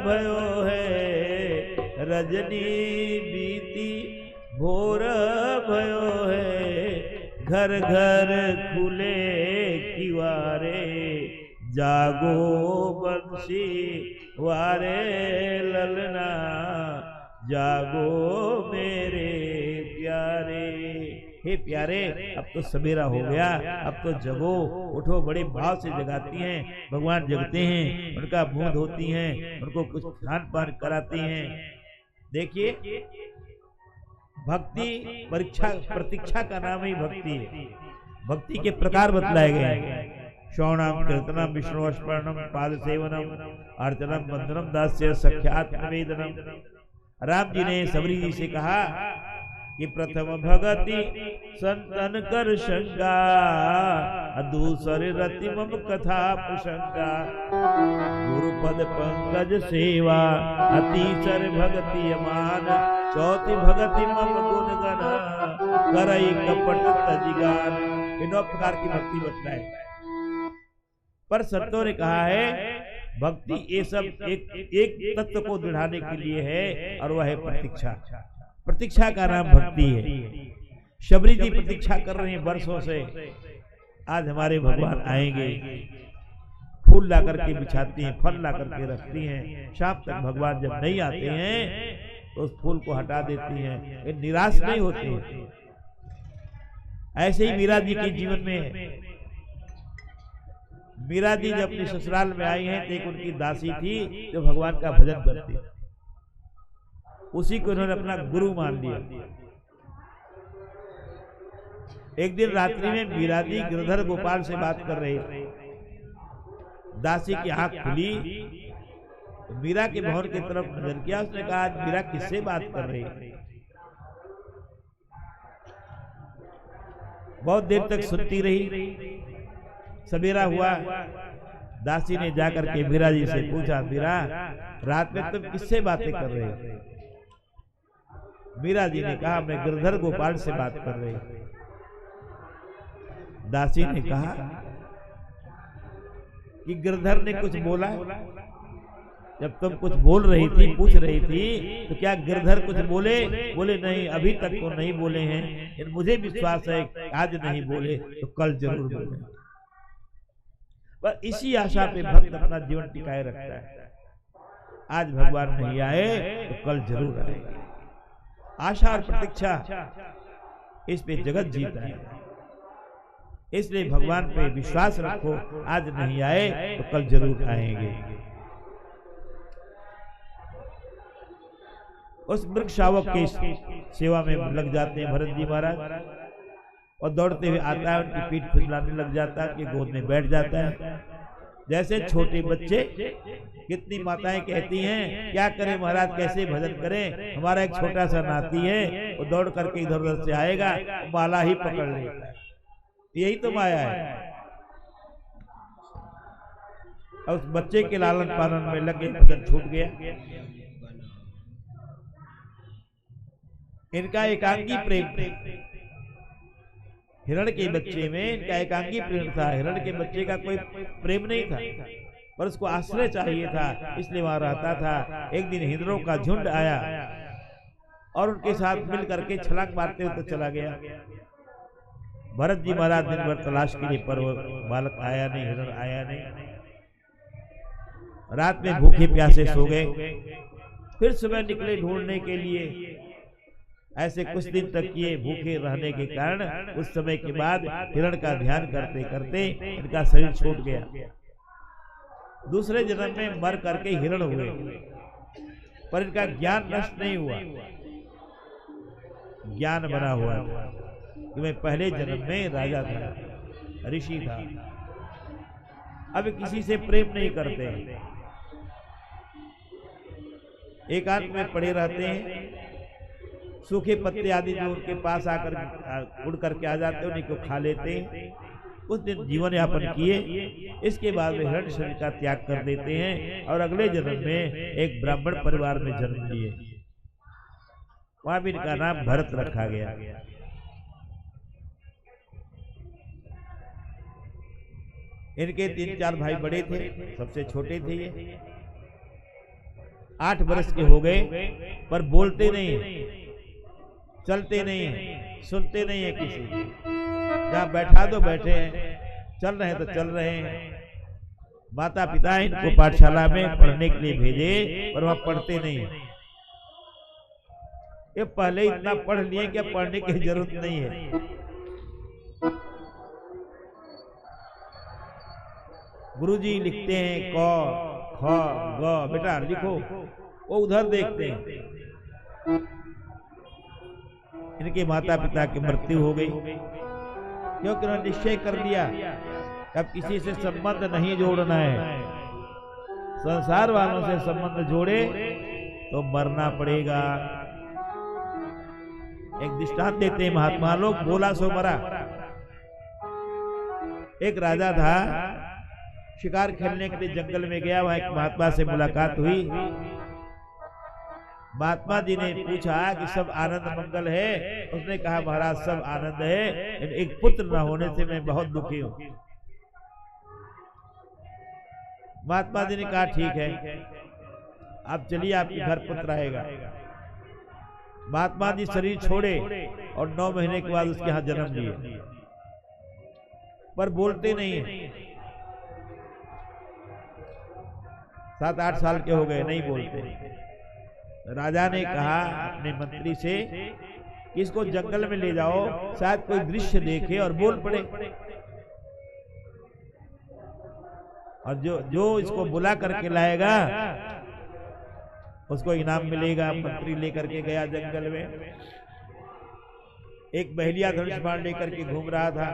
भयो है, रजनी बीती भोर भयो है, घर घर खुले किवारे, जागो बंशी वारे ललना, जागो मेरे प्यारे। हे प्यारे, अब तो सवेरा हो गया, अब तो जगो, उठो। बड़े भाव से जगाती हैं, भगवान जगते हैं, उनका मुंह धोती हैं, उनको कुछ खान पान कराती हैं। देखिए, भक्ति परीक्षा प्रतीक्षा का नाम ही भक्ति है। भक्ति के प्रकार बतलाए गए हैं। श्रवणम कीर्तनम विष्णु स्मरणम पाद सेवनम अर्चनम वंदनम दास्य सख्यात निवेदनम। राम जी ने सबरी जी से कहा कि प्रथम भगति संतन कर शंगा, दूसर रति मम कथा प्रसंगा, गुरुपद पंकज सेवा, अतिसर भगति अमान, चौथी भगति मम गुण गण, करई कपट तजिगान। इन प्रकार की भक्ति बताए। पर संतों ने कहा है भक्ति ये सब एक तत्व को दृढ़ाने के लिए है, और वह है प्रतीक्षा। प्रतीक्षा का नाम भक्ति है। शबरी जी प्रतीक्षा कर रहे हैं वर्षों से, आज हमारे भगवान आएंगे। फूल ला करके बिछाती हैं, फल ला करके रखती हैं, शाम तक भगवान जब नहीं आते हैं तो उस फूल को हटा देती हैं। ये निराश नहीं होते। ऐसे ही मीरा जी के जीवन में है। मीरा जी जब अपने ससुराल में आई हैं तो एक उनकी दासी थी जो भगवान का भजन करती, उसी को उन्होंने अपना गुरु मान लिया। एक दिन रात्रि में मीरा जी गिरधर गोपाल से बात कर रहे थे। दासी की आंख खुली, मीरा के भवन की तरफ नजर किया। उसने कहा आज मीरा किससे बात कर रही है? बहुत देर तक सुनती रही। सवेरा हुआ, दासी ने जाकर के मीरा जी से पूछा, मीरा रात में तुम किससे बातें कर रहे हो? मीरा जी ने कहा मैं गिरधर गोपाल से बात कर रही हूं। दासी ने कहा कि गिरधर ने कुछ बोला? जब तुम कुछ बोल रही थी, पूछ रही थी, तो क्या गिरधर कुछ बोले? बोले नहीं, अभी तक तो नहीं बोले हैं। मुझे विश्वास है आज नहीं बोले तो कल जरूर बोले। बस इसी आशा पे भक्त अपना जीवन टिकाए रखता है। आज भगवान नहीं आए तो कल जरूर आएगा। आशा और प्रतीक्षा, इस पे जगत जीता है। इसलिए भगवान पे विश्वास रखो, आज नहीं आए तो कल जरूर आएंगे। उस वृक्ष शावक के सेवा में लग जाते हैं भरत जी महाराज, और दौड़ते हुए आता है, उनकी पीठ फुसलाने लग जाता है, उनकी गोद में बैठ जाता है। जैसे छोटे बच्चे, कितनी माताएं कहती हैं क्या करें महाराज, कैसे भजन करें, हमारा एक छोटा सा नाती है, वो दौड़ करके इधर उधर से आएगा, माला ही पकड़ लेता है। यही तो माया है। और उस बच्चे के लालन पालन में लगे भजन छूट गया। इनका एकांगी प्रेम, हिरण के बच्चे में इनका एकांगी प्रेम था। हिरण के बच्चे का कोई प्रेम नहीं था, पर उसको आश्रय चाहिए था, इसलिए वहां रहता था। एक दिन हिरणों का झुंड आया और उनके साथ मिल करके छलांग मारते हुए तो चला गया। भरत जी महाराज दिन भर तलाश के लिए, पर वो बालक आया नहीं, हिरण आया नहीं। रात में भूखे प्यासे सो गए, फिर सुबह निकले ढूंढने के लिए। ऐसे कुछ दिन तक किए, भूखे रहने के कारण उस समय के बाद हिरण का ध्यान करते करते इनका शरीर छूट गया। दूसरे जन्म में मर करके हिरण हुए, पर इनका ज्ञान नष्ट नहीं हुआ। ज्ञान बना हुआ कि मैं पहले जन्म में राजा था, ऋषि था। अब किसी से प्रेम नहीं करते, एकांत में पड़े रहते हैं। सूखे पत्ते आदि जो उनके पास आकर उड़ करके आ जाते हैं, उन्हीं को खा लेते हैं। कुछ दिन जीवन यापन किए, इसके बाद वे हिरण शरीर का त्याग कर देते हैं और अगले जन्म में एक ब्राह्मण परिवार में जन्म लिए। वहां भी इनका नाम भरत रखा गया। इनके 3-4 भाई बड़े थे, सबसे छोटे थे ये। 8 वर्ष के हो गए, पर बोलते नहीं, चलते नहीं, सुनते नहीं है किसी। जहाँ बैठा दो बैठे हैं, चल रहे हैं तो चल रहे हैं। माता पिता इनको पाठशाला में पढ़ने के लिए भेजे, पर वहां पढ़ते नहीं। ये पहले इतना पढ़ लिए कि पढ़ने की जरूरत नहीं है। गुरुजी लिखते हैं क ख ग, बेटा लिखो, वो उधर देखते हैं। इनके माता पिता की मृत्यु हो गई, क्योंकि उन्होंने निश्चय कर लिया अब किसी से संबंध नहीं जोड़ना है। संसार वालों से संबंध जोड़े तो मरना पड़ेगा। एक दृष्टांत देते हैं महात्मा लोग, बोला सो मरा। एक राजा था, शिकार खेलने के लिए जंगल में गया, वहां एक महात्मा से मुलाकात हुई। महात्मा जी ने पूछा कि सब आनंद मंगल है? उसने कहा महाराज सब आनंद है, एक पुत्र न होने से मैं बहुत दुखी हूं। महात्मा जी ने कहा ठीक है, आप चलिए, आपके घर पुत्र आएगा। महात्मा जी शरीर छोड़े और 9 महीने के बाद उसके यहाँ जन्म लिए, पर बोलते नहीं है। 7-8 साल के हो गए, नहीं बोलते। राजा ने कहा अपने मंत्री से कि इसको जंगल में ले जाओ, शायद कोई दृश्य देखे और बोल पड़े, और जो इसको बुला करके लाएगा उसको इनाम मिलेगा। मंत्री लेकर के गया जंगल में। एक बहेलिया धनुष बाण लेकर के घूम रहा था।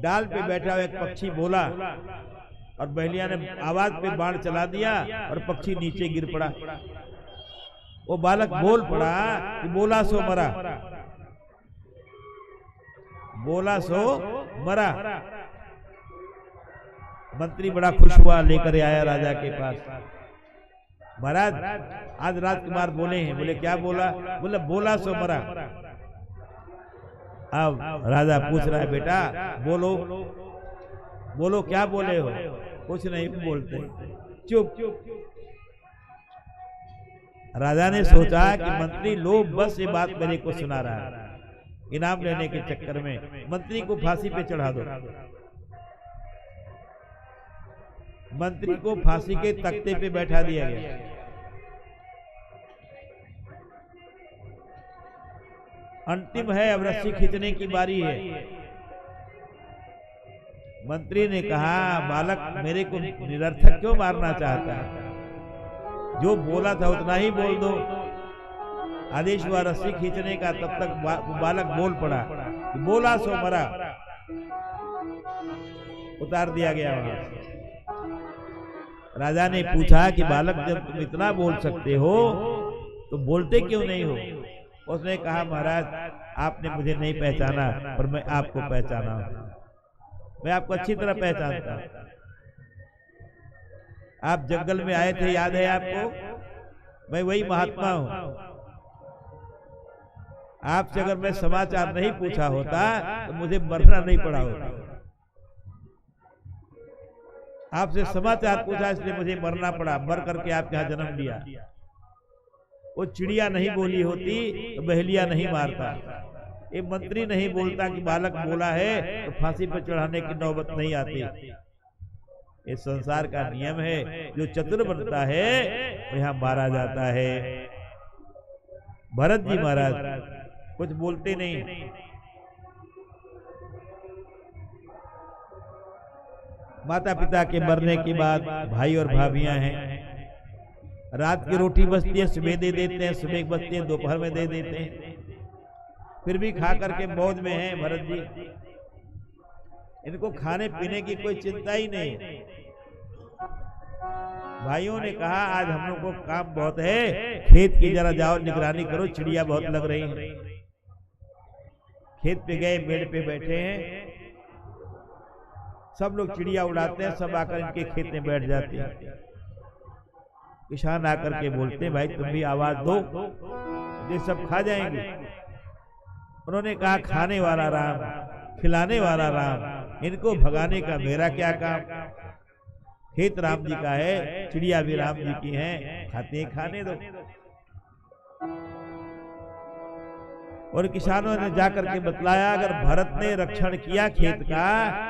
डाल पे बैठा हुआ एक पक्षी बोला और बहेलिया ने आवाज पे बाण चला दिया और पक्षी नीचे गिर पड़ा। वो बालक बोल पड़ा कि बोला सो मरा, बोला सो मरा। मंत्री बड़ा खुश हुआ, लेकर आया राजा के पास। महाराज आज राजकुमार बोले हैं। बोले क्या बोला? बोले बोला सो मरा। अब राजा पूछ रहा है बेटा बोलो बोलो क्या बोले हो? कुछ नहीं बोलते, चुप। राजा ने सोचा कि मंत्री लोभ बस ये बात मेरे को सुना रहा है, इनाम लेने के चक्कर में मंत्री को फांसी पे चढ़ा दो। मंत्री को फांसी के तख्ते पे बैठा दिया गया। अंतिम है, अब रस्सी खींचने की बारी है। मंत्री ने कहा बालक मेरे को निरर्थक क्यों मारना चाहता है? जो बोला था उतना ही बोल दो। आदेश हुआ रस्सी खींचने का, तब तक बालक बोल पड़ा, बोला सो मरा। उतार दिया गया वहां से। राजा ने पूछा कि बालक जब तुम इतना बोल सकते हो तो बोलते क्यों नहीं हो? उसने कहा महाराज आपने मुझे नहीं पहचाना, पर मैं आपको पहचाना हूं। मैं आपको अच्छी तरह पहचानता हूं। आप जंगल में आए थे, याद है आपको? मैं वही महात्मा हूं। आपसे अगर मैं समाचार नहीं पूछा होता तो मुझे मरना नहीं पड़ा होता। आपसे समाचार पूछा इसलिए मुझे मरना पड़ा, मर करके आपके यहाँ जन्म लिया। वो चिड़िया नहीं बोली होती तो बहेलिया नहीं मारता। ये मंत्री नहीं बोलता कि बालक बोला है तो फांसी पर चढ़ाने की नौबत नहीं आती। ये संसार का नियम है, जो चतुर बनता है वो यहाँ मारा जाता है। भरत जी महाराज कुछ बोलते नहीं। माता पिता के मरने के बाद भाई और भाभियां हैं। रात की रोटी बचती है, सुबह दे देते हैं, सुबह बचती है, दोपहर में दे देते हैं। फिर भी खा करके मौज में हैं भरत जी। इनको खाने पीने की कोई चिंता ही नहीं। भाइयों ने कहा आज हम लोग को काम बहुत है, खेत की जरा जाओ निगरानी करो, चिड़िया बहुत लग रही है। खेत पे गए, पेड़ पे बैठे हैं, सब लोग चिड़िया उड़ाते हैं, सब आकर इनके खेत में बैठ जाते हैं। किसान आकर के बोलते हैं भाई तुम भी आवाज दो, ये सब खा जाएंगे। उन्होंने कहा खाने वाला राम, खिलाने वाला राम, इनको भगाने का मेरा क्या काम? खेत राम जी का है, चिड़िया भी राम जी की हैं, खाते हैं, खाने दो। और किसानों ने जाकर के बतलाया अगर भरत ने रक्षण किया खेत का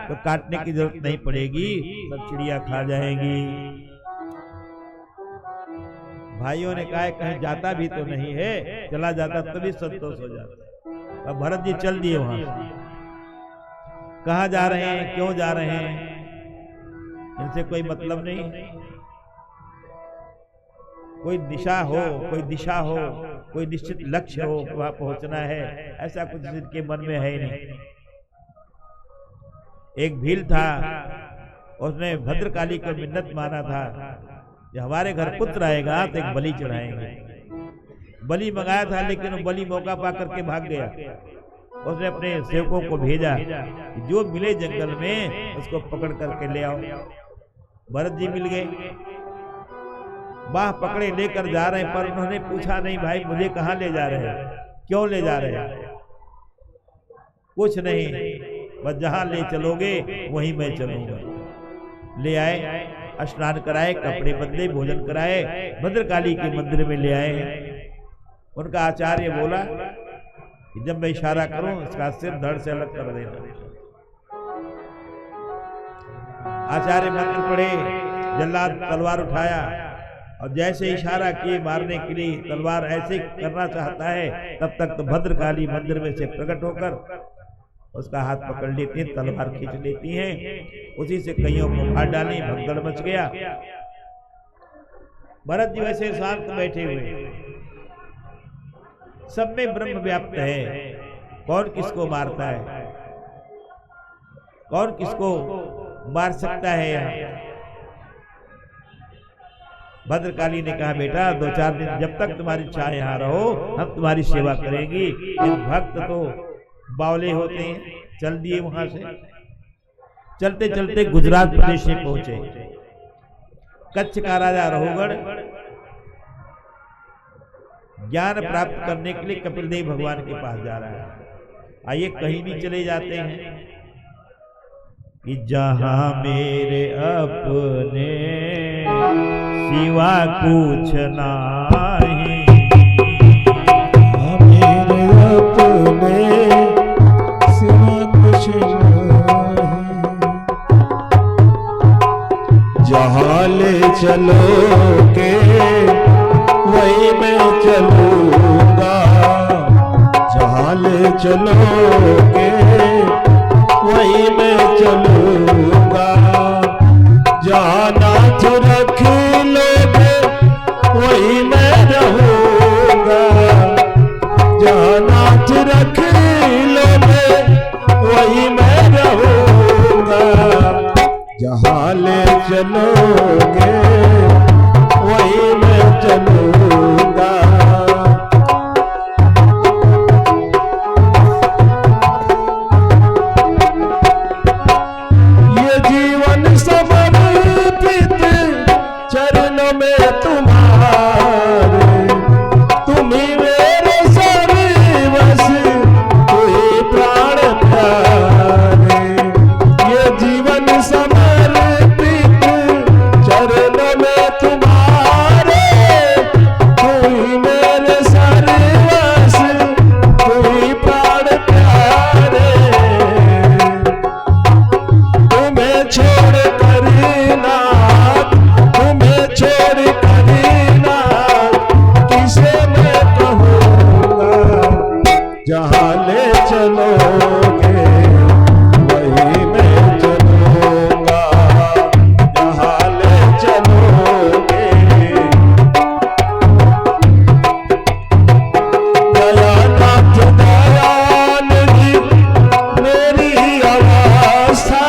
तो काटने की जरूरत नहीं पड़ेगी, सब चिड़िया खा जाएंगी। भाइयों ने कहा कहीं जाता भी तो नहीं है, चला जाता तभी संतोष हो जाता। अब भरत जी चल दिए वहां से। कहाँ जा रहे हैं, क्यों जा रहे हैं, इनसे कोई मतलब नहीं। कोई दिशा हो, कोई दिशा हो, कोई निश्चित लक्ष्य हो, वहां पहुंचना है, ऐसा कुछ इनके मन में है ही नहीं। एक भील था, उसने भद्रकाली को मिन्नत माना था कि हमारे घर पुत्र आएगा तो एक बलि चढ़ाएंगे। बलि मंगाया था, लेकिन वो बलि मौका पा करके भाग गया। उसने अपने सेवकों को भेजा कि जो मिले जंगल में उसको पकड़ करके ले आओ। भरत जी मिल गए, बाह पकड़े लेकर जा रहे हैं, पर उन्होंने पूछा नहीं, भाई मुझे कहाँ ले जा रहे हैं, क्यों ले जा रहे हैं? कुछ नहीं, बस जहां ले चलोगे वहीं मैं चलूंगा। ले आए, स्नान कराए, कपड़े बदले, भोजन कराए, भद्रकाली के मंदिर में ले आए। उनका आचार्य बोला कि जब मैं इशारा करूं इसका सिर धड़ से अलग कर देना। आचार्य मंत्र पढ़े, जल्लाद तलवार उठाया और जैसे इशारा किए मारने के लिए तलवार ऐसे करना चाहता है, तब तक तो भद्रकाली मंदिर में से प्रकट होकर उसका हाथ पकड़ लेती है, तलवार खींच लेती हैं, उसी से कईयों को मार डाली, भगदड़ मच गया। भरत जी वैसे शांत बैठे हुए, सब में ब्रह्म व्याप्त है, कौन किसको मारता है, कौन किसको मार सकता है। यहाँ भद्रकाली ने कहा, बेटा 2-4 दिन जब तक तुम्हारी इच्छा यहाँ रहो, हम तुम्हारी सेवा करेंगी। इन भक्त तो बावले होते हैं, चल दिए वहां से। चलते चलते गुजरात प्रदेश में पहुंचे। कच्छ का राजा रहुगढ़ ज्ञान प्राप्त करने के लिए कपिल देव भगवान के पास जा रहा है। आइए कहीं भी चले जाते हैं कि जहां मेरे अपने सिवा कुछ नहीं, मेरे अपने सिवा कुछ नहीं, जहाँ ले चलोगे वही मैं चलूंगा, जहाँ ले चलोगे वही मैं चलूंगा, जहाँ नाथ रख लोगे वही मैं रहूंगा, जहाँ नाथ रख लोगे वही मैं रहूंगा, जहाँ ले चलोगे वही मैं चलूंगा। ये जीवन समर्पित चरणों में तुम्हारे, तुम ही मेरे सर्वस्व, तू ही प्राण प्यारे। ये जीवन समर्पित चरणों में तुम्हारे, तू ही मेरे सर्वस्व, तू ही प्राण प्यारे। तुम्हें छोड़ कर ना, तुम्हें छोड़ कर ना किसे मैं कहूँगा, जहाँ ले चलोगे वही मैं चलूँगा, जहाँ ले चलोगे। दयानाथ दयानिधि मेरी अवस्था,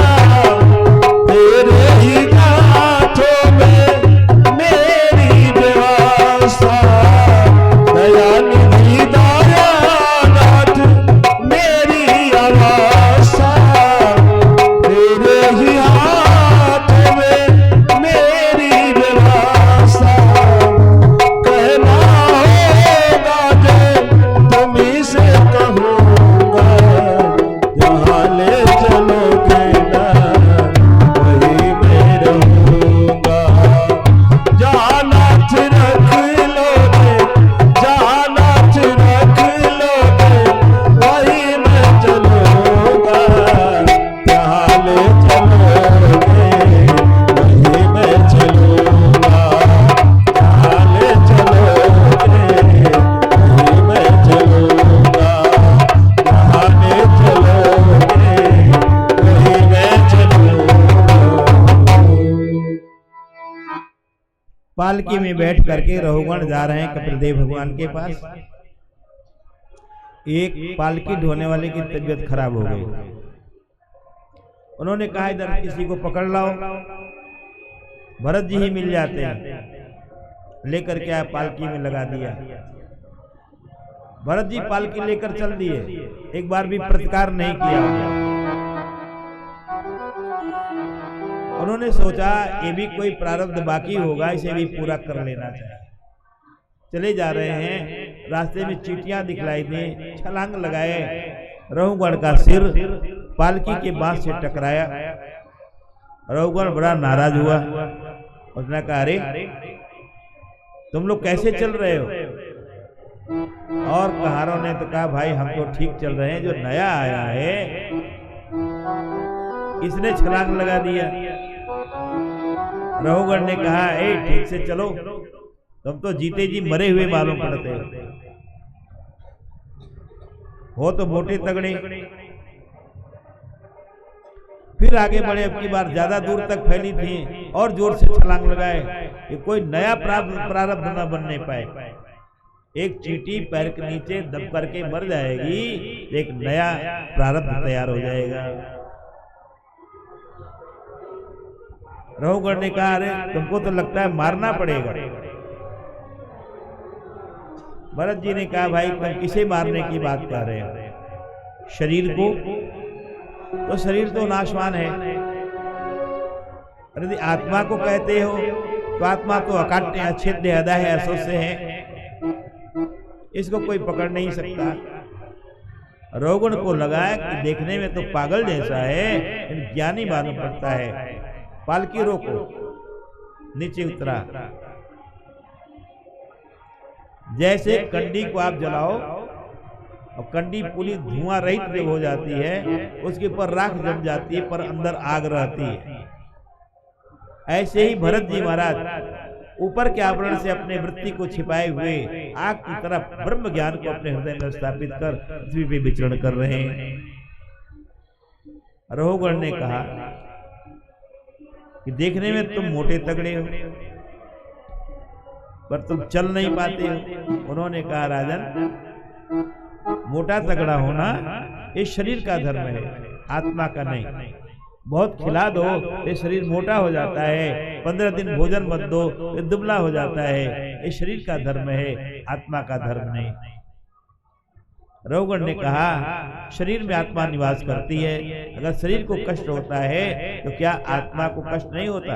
तेरे ही हाथों में मेरी व्यवस्था। दयानिधि दयानाथ मेरी अवस्था, तेरे ही हाथों में मेरी व्यवस्था। कहना होगा जो तुम ही से कहूँगा, जहाँ ले चलोगे ना वही मैं रहूँगा, जहाँ नाथ रख लोगे, जहाँ नाथ रख लोगे वही मैं चलूँगा, जहाँ ले चलोगे वही मैं चलूँगा, जहाँ ले चलोगे वही मैं चलूँगा, जहाँ ले चलोगे वही मैं चलूँगा। पालकी में बैठ करके रहुगण जा रहे हैं कपिल देव भगवान के पास। एक पालकी ढोने वाले की तबीयत खराब हो गई, उन्होंने कहा इधर किसी को पकड़ लाओ, भरत जी ही मिल जाते हैं। लेकर के आया, पालकी में लगा दिया। भरत जी पालकी लेकर चल दिए, एक बार भी प्रतिकार नहीं किया। उन्होंने सोचा ये भी कोई प्रारब्ध बाकी होगा, इसे भी पूरा कर लेना चाहिए। चले जा रहे हैं, रास्ते में चींटियां दिखलाई दी, छलांग लगाए, रहुगण का सिर पालकी के बांस से टकराया। रहुगण बड़ा नाराज हुआ, उसने कहा अरे तुम लोग कैसे चल रहे हो? और कहारों ने तो कहा भाई हम तो ठीक चल रहे हैं, जो नया आया है इसने छलांग लगा दिया। रहुगण ने कहा ए ठीक से चलो, तुम तो जीते जी मरे हुए मालूम पड़ते हो तो मोटे तगड़े। फिर आगे बढ़े, अब की बार ज्यादा दूर तक फैली थी और जोर से छलांग लगाए कि कोई नया प्रारब्ध न बनने पाए। एक चींटी पैर के नीचे दब करके मर जाएगी, एक नया प्रारब्ध तैयार हो जाएगा। रहुगण ने कहा अरे तुमको तो लगता है मारना पड़ेगा। भरत जी ने कहा भाई तुम किसे मारने की बात कर रहे हो? शरीर को? तो शरीर तो नाशवान है। यदि आत्मा को कहते हो तो आत्मा तो अकाट्य अछेद्य हृदय है, असोस्य है, इसको कोई पकड़ नहीं सकता। रहुगण को लगा कि देखने में तो पागल जैसा है, ज्ञानी मालूम पड़ता है। पालकी रोको, नीचे उतरा। जैसे कंडी को आप जलाओ और कंडी पूरी धुआं रहित जब हो जाती है, उसके ऊपर राख जम जाती है पर अंदर आग रहती है। ऐसे ही भरत जी महाराज ऊपर के आवरण से अपने वृत्ति को छिपाए हुए आग की तरफ ब्रह्म ज्ञान को अपने हृदय में स्थापित कर पृथ्वी पे विचरण कर रहे हैं। रहुगण ने कहा कि देखने में तुम मोटे तगड़े हो पर तुम चल नहीं पाते हो। उन्होंने कहा राजन मोटा तगड़ा होना ये शरीर का धर्म है, आत्मा का नहीं। बहुत खिला दो ये शरीर मोटा हो जाता है, 15 दिन भोजन मत दो ये दुबला हो जाता है। ये शरीर का धर्म है, आत्मा का धर्म नहीं। रहुगण ने कहा शरीर में आत्मा निवास करती है, अगर शरीर को कष्ट होता है तो क्या आत्मा को कष्ट नहीं होता?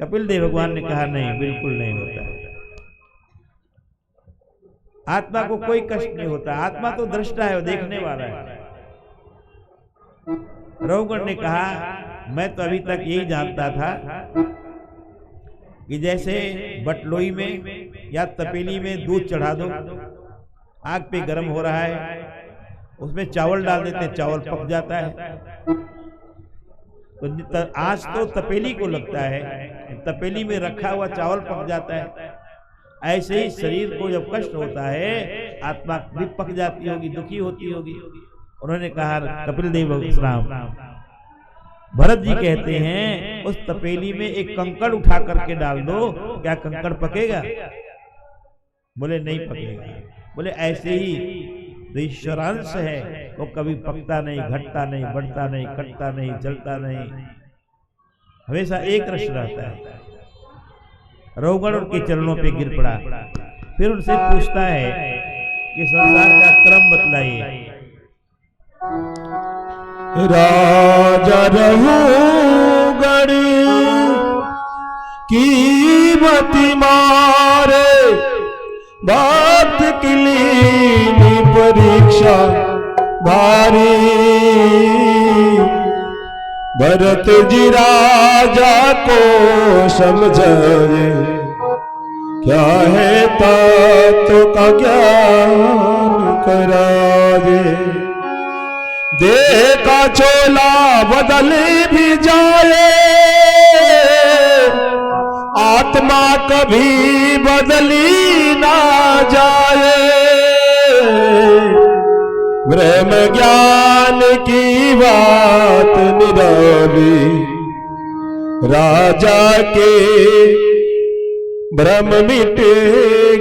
कपिल देव भगवान ने कहा नहीं, बिल्कुल नहीं होता। आत्मा को कोई कष्ट नहीं होता, आत्मा तो दृष्टा है, वो देखने वाला है। रहुगण ने कहा मैं तो अभी तक यही जानता था कि जैसे बटलोई में या तपेली में दूध चढ़ा दो, आग पे गर्म हो रहा है, उसमें चावल डाल देते, चावल पक जाता है। तो आज तो तपेली को लगता है, तपेली में रखा हुआ चावल पक जाता है। ऐसे ही शरीर को जब कष्ट होता है आत्मा भी पक जाती होगी, दुखी होती होगी। उन्होंने कहा कपिल देव राम, भरत जी कहते हैं उस तपेली में एक कंकड़ उठा करके डाल दो, क्या कंकड़ पकेगा? बोले नहीं पकेगा। बोले ऐसे ही तो ईश्वरांश है, वो कभी पकता नहीं, घटता नहीं, बढ़ता नहीं, कटता नहीं, जलता नहीं, हमेशा एक रस रहता है। रहुगण उनके चरणों पे गिर पड़ा, फिर उनसे पूछता है कि संसार का क्रम बतलाइए। राजा रहुगण की मति मारे, बात किलीनी परीक्षा भारी। भरत जी राजा को समझाए, क्या है तत्व का ज्ञान कराए। देखा चोला बदल भी जाए, आत्मा कभी बदली ना जाए। ब्रह्म ज्ञान की बात निराली, राजा के भ्रम मिट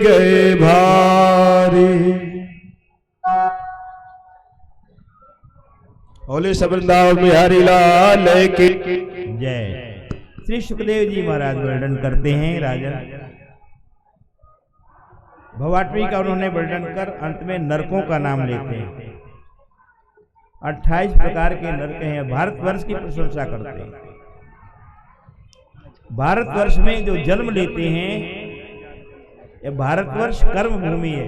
गए भारी। बोले सब वृंदावन बिहारी लाल की जय। श्री सुखदेव जी महाराज वर्णन करते हैं राजन भवाटवी का, उन्होंने वर्णन कर अंत में नरकों का नाम लेते हैं। 28 प्रकार के नरक हैं। भारतवर्ष की प्रशंसा करते हैं। भारतवर्ष में जो जन्म लेते हैं, ये भारतवर्ष कर्म भूमि है।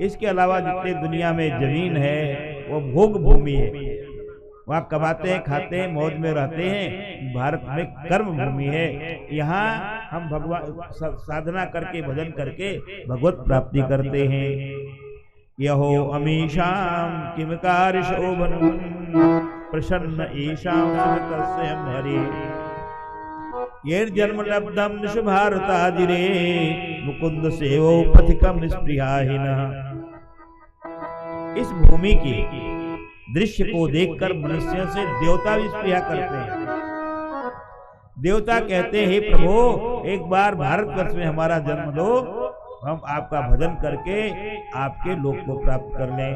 इसके अलावा जितने दुनिया में जमीन है वो भोग भूमि है। वहाँ कमाते हैं, खाते हैं, मौज में रहते हैं। भारत में कर्म भूमि है। यहाँ हम भगवान साधना करके, भजन करके भगवत प्राप्ति करते हैं। यहो अमीशाम किम कार्य शोभनम प्रसन्न ईशाम तस्यम हरि ये जन्म लब्धम निश भारताजिरे मुकुंद सेवो पथिकम स्पृहाहीनः। इस भूमि के दृश्य को देखकर मनुष्यों से देवता भी स्पृहा करते हैं। देवता कहते हैं, हे प्रभु, एक बार भारतवर्ष में हमारा जन्म दो, हम आपका भजन करके आपके लोक को प्राप्त कर लें।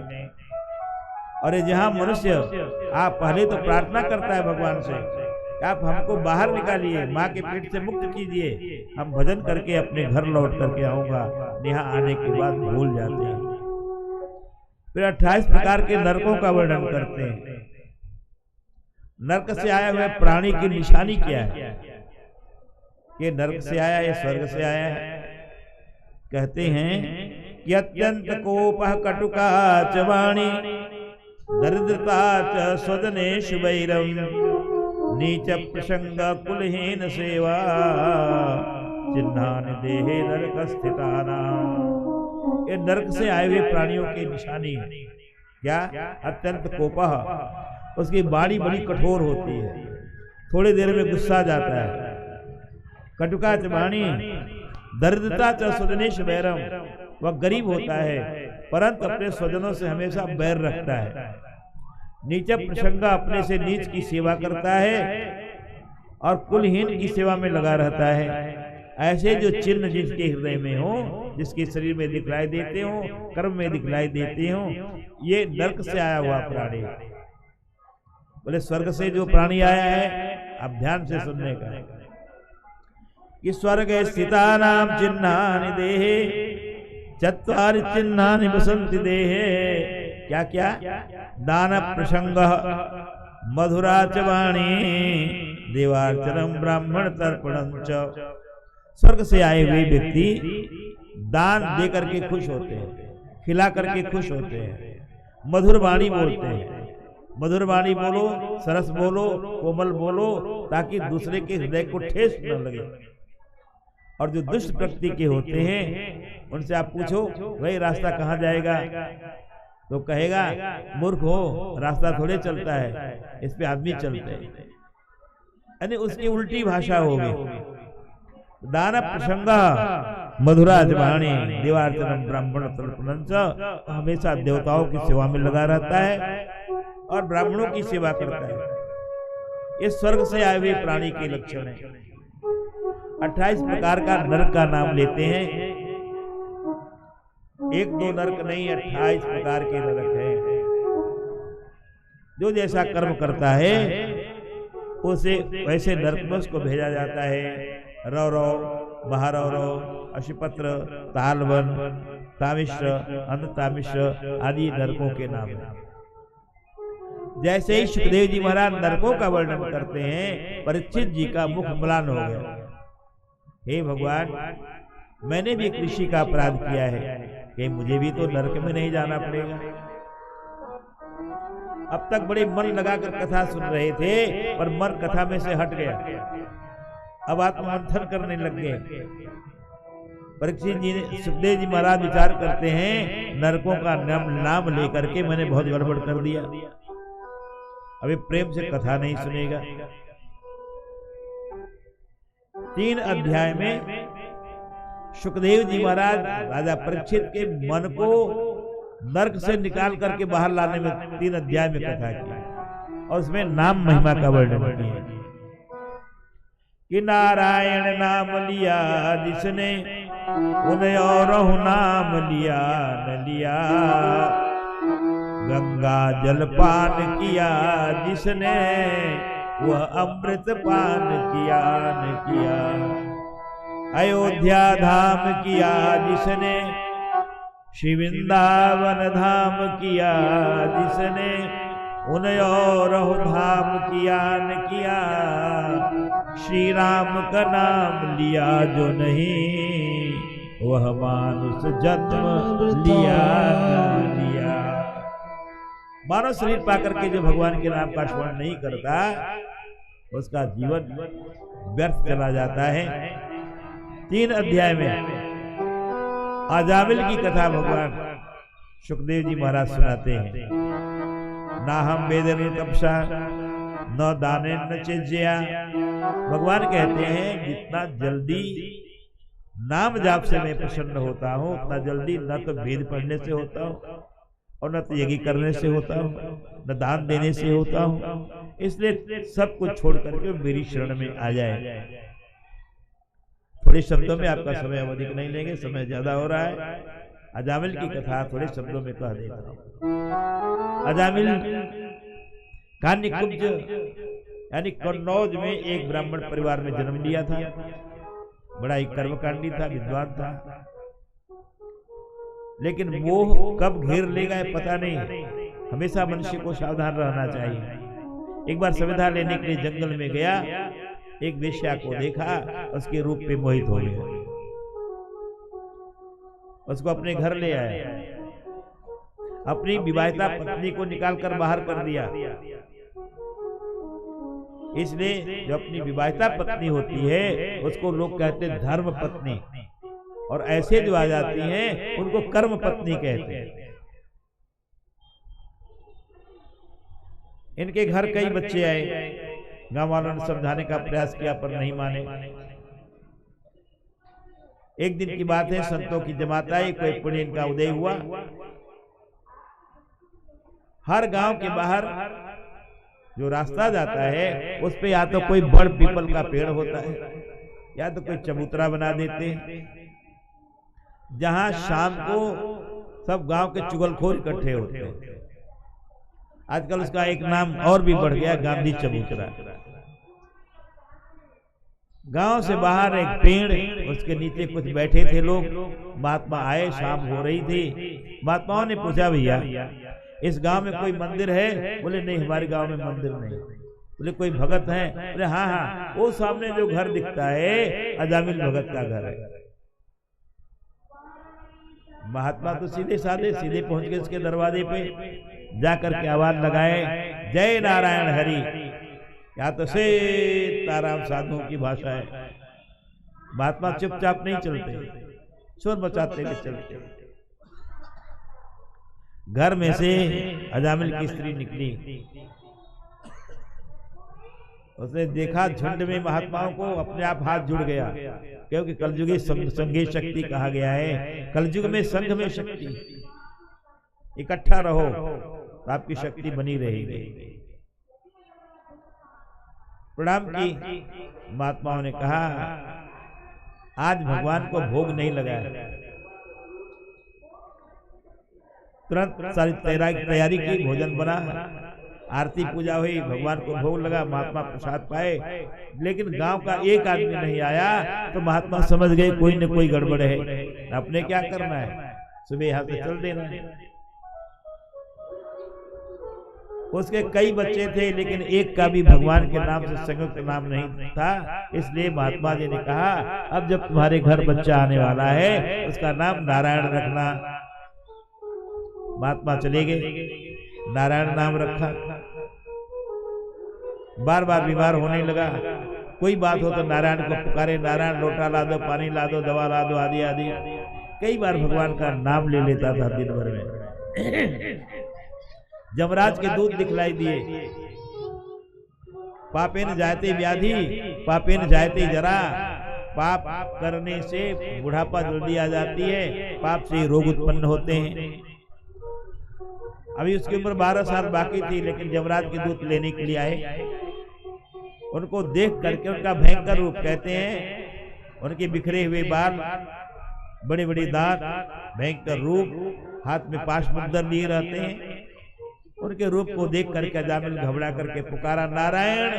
और जहां मनुष्य आप पहले तो प्रार्थना करता है भगवान से, आप हमको बाहर निकालिए, माँ के पेट से मुक्त कीजिए, हम भजन करके अपने घर लौट करके आऊंगा। यहाँ आने के बाद भूल जाते हैं। फिर 28 प्रकार के नरकों का वर्णन करते हैं। नरक से आया हुआ प्राणी की निशानी क्या है? कि नरक से आया है, स्वर्ग से आया है। कहते हैं कि अत्यंत कोपः कटुका च वाणी दरिद्रता च स्वजनेषु वैरम नीच प्रसंग कुलहीन सेवा चिन्हानि देहे नरक स्थितानां। ये नरक से आए हुए प्राणियों की निशानी है। क्या? अत्यंत कोपः, उसकी वाणी बड़ी कठोर होती है, थोड़ी देर में गुस्सा जाता है। कटुका च वाणी दरिद्रता च स्वजनेश वैरम, वह गरीब होता है परंतु अपने स्वजनों से हमेशा बैर रखता है। नीच प्रसंग, अपने से नीच की सेवा करता है और कुलहीन की सेवा में लगा रहता है। ऐसे जो चिन्ह जिसके हृदय में हो, जिसके शरीर में दिखलाई देते हो, कर्म में दिखलाई देते हो, ये नरक से आया हुआ प्राणी। बोले स्वर्ग से जो प्राणी आया है, आप ध्यान से सुनने का, कि स्वर्ग स्थितानां चिन्हानि देहे चत्वारि चिन्हानि वसन्ति देहे। क्या क्या? दान प्रसंग मधुरा च वाणी देवार्चनम ब्राह्मण तर्पणम च। स्वर्ग से आए हुए व्यक्ति दान दे करके खुश होते हैं, खिला करके खुश होते हैं, मधुर वाणी बोलते हैं। मधुर वाणी बोलो, सरस बोलो, कोमल बोलो, ताकि दूसरे के हृदय को ठेस न लगे। और जो दुष्ट प्रकृति के होते हैं उनसे आप पूछो, भाई रास्ता कहाँ जाएगा, तो कहेगा मूर्ख हो, रास्ता थोड़े चलता है, इस पे आदमी चलते हैं। यानी उसकी उल्टी भाषा होगी। दान प्रसंग मधुराज वाणी देवार्चनम ब्राह्मण तर्पणम च, हमेशा देवताओं की सेवा में लगा रहता है और ब्राह्मणों की सेवा करता है। ये स्वर्ग से आए हुए प्राणी के लक्षण है। 28 प्रकार का नरक का नाम लेते हैं। एक दो नरक नहीं, 28 प्रकार के नरक हैं। जो जैसा कर्म करता है उसे वैसे नरक में उसको भेजा जाता है। रौरव, महारौरव, अशिपत्र, तालवन, तामिश्र, अंधतामिश्र आदि नरकों के नाम हैं। जैसे ही सुखदेव जी महाराज नरकों का वर्णन करते हैं, परीक्षित जी का मुख म्लान हो गया। हे भगवान, मैंने भी कृषि का अपराध किया है कि मुझे भी तो नरक में नहीं जाना पड़ेगा। अब तक बड़े मन लगाकर कथा सुन रहे थे, पर मन कथा में से हट गया। अब आत्ममंथन करने लग गए। परीक्षित जी ने, सुखदेव जी महाराज विचार करते हैं, नरकों का नाम लेकर के मैंने बहुत गड़बड़ कर दिया, अभी प्रेम से कथा नहीं सुनेगा। 3 अध्याय में सुखदेव जी महाराज राजा परीक्षित के मन को नरक से निकाल करके बाहर लाने में 3 अध्याय में कथा की और उसमें नाम महिमा का वर्णन किया कि नारायण नाम लिया जिसने उन्हें और नाम लिया न लिया, गंगा जल पान किया जिसने वह अमृत पान किया न किया। अयोध्या धाम किया जिसने, श्री वृंदावन धाम किया जिसने, उन और धाम किया न किया। श्री राम का नाम लिया जो नहीं, वह मानुष जन्म लिया न लिया। मानव शरीर पाकर के जो भगवान के नाम का स्मरण नहीं करता, उसका जीवन व्यर्थ चला जाता है। 3 अध्याय में अजामिल की कथा भगवान सुखदेव जी महाराज सुनाते हैं। ना हम वेदन तपसा न दाने न चेज्या। भगवान कहते हैं जितना जल्दी नाम जाप से मैं प्रसन्न होता हूँ, उतना जल्दी न तो वेद पढ़ने से होता हूँ और न तो यज्ञ करने से होता हूँ, न दान देने से होता हूँ। इसलिए सब कुछ छोड़ करके मेरी शरण में आ जाए। थोड़े शब्दों में आपका समय अधिक नहीं लेंगे, समय ज्यादा हो रहा है। अजामिल की कथा थोड़े शब्दों में कह देता हूँ। अजामिल कान्यकुब्ज यानी कन्नौज में एक ब्राह्मण परिवार में जन्म लिया था। बड़ा ही कर्मकांडी था, विद्वान था, लेकिन मोह कब घेर लेगा पता नहीं। हमेशा मनुष्य को सावधान रहना चाहिए। एक बार संविधा लेने के लिए जंगल में गया, एक वेश्या को देखा, उसके रूप पे मोहित हो गया, उसको अपने घर ले आया। अपनी विवाहिता पत्नी को निकालकर बाहर कर दिया। इसलिए जो अपनी विवाहिता पत्नी होती है उसको लोग कहते हैं धर्म पत्नी, और ऐसे जो आ जाती हैं उनको कर्म पत्नी कहते हैं। इनके घर कई बच्चे आए, गांव वालों ने समझाने का प्रयास किया पर नहीं माने। एक दिन की बात है, संतों की जमात आई, कोई पुण्य इनका उदय हुआ। हर गांव के बाहर जो रास्ता जाता है उस पे या तो कोई बड़ पीपल का पेड़ होता है या तो कोई चबूतरा बना देते हैं, जहां शाम को सब गांव के चुगलखोर इकट्ठे होते हैं। आजकल उसका एक नाम और भी बढ़ गया, गांधी चबूतरा। गांव से बाहर एक पेड़, उसके नीचे कुछ बैठे थे लोग। महात्मा आए, शाम हो रही थी। महात्माओं ने पूछा, भैया इस गांव में कोई मंदिर है? बोले नहीं, हमारे गांव में मंदिर नहीं। बोले कोई भगत है? बोले हाँ हाँ, वो सामने जो घर दिखता है अजामिल भगत का घर है। महात्मा तो सीधे साधे सीधे पहुंच गए उसके दरवाजे पे, जाकर के आवाज लगाए, जय नारायण हरि। या तो से ताराम साधुओं की भाषा है। महात्मा चुपचाप नहीं चलते, शोर मचाते हुए चलते। घर में से अजामिल की स्त्री निकली, उसने देखा झुंड में महात्माओं को, अपने आप हाथ जुड़ गया, क्योंकि कलयुगी संघे शक्ति कहा गया है। कलयुग में संघ में शक्ति, इकट्ठा रहो तो आपकी शक्ति बनी रहेगी। प्रणाम की। महात्माओं ने कहा, आज भगवान को भोग नहीं लगाया। तुरंत सारी तैयारी की, भोजन बना, आरती पूजा हुई, भगवान को भोग लगा, महात्मा प्रसाद पाए। लेकिन गांव का एक आदमी नहीं आया तो महात्मा समझ गए कोई न कोई गड़बड़ है। अपने क्या करना है, सुबह यहाँ से चल देना है। उसके कई बच्चे थे, लेकिन एक का भी भगवान के नाम से संयुक्त नाम नहीं था। इसलिए महात्मा जी ने कहा, अब जब तुम्हारे घर बच्चा आने वाला है उसका नाम नारायण रखना। महात्मा चले गए, नारायण नाम रखा। बार बार बीमार होने लगा, कोई बात हो तो नारायण को पुकारे, नारायण लोटा ला दो, पानी ला दो, दवा ला दो, आदि आदि। कई बार भगवान का नाम ले लेता था दिन भर में। जमराज के दूत दिखलाई दिए, पापेन जायते व्याधि पापेन जायते जरा। पाप करने से बुढ़ापा जल्दी आ जाती है, पाप से रोग उत्पन्न होते हैं। अभी उसकी उम्र 12 साल बाकी थी, लेकिन जमराज के दूत लेने के लिए आए। उनको देख करके उनका भयंकर रूप, कहते हैं उनके बिखरे हुए बाल, बड़े बड़े दांत, भयंकर रूप, हाथ में पाशमुद्र लिए रहते हैं। उनके रूप को देख करके अजामिल घबरा करके पुकारा नारायण,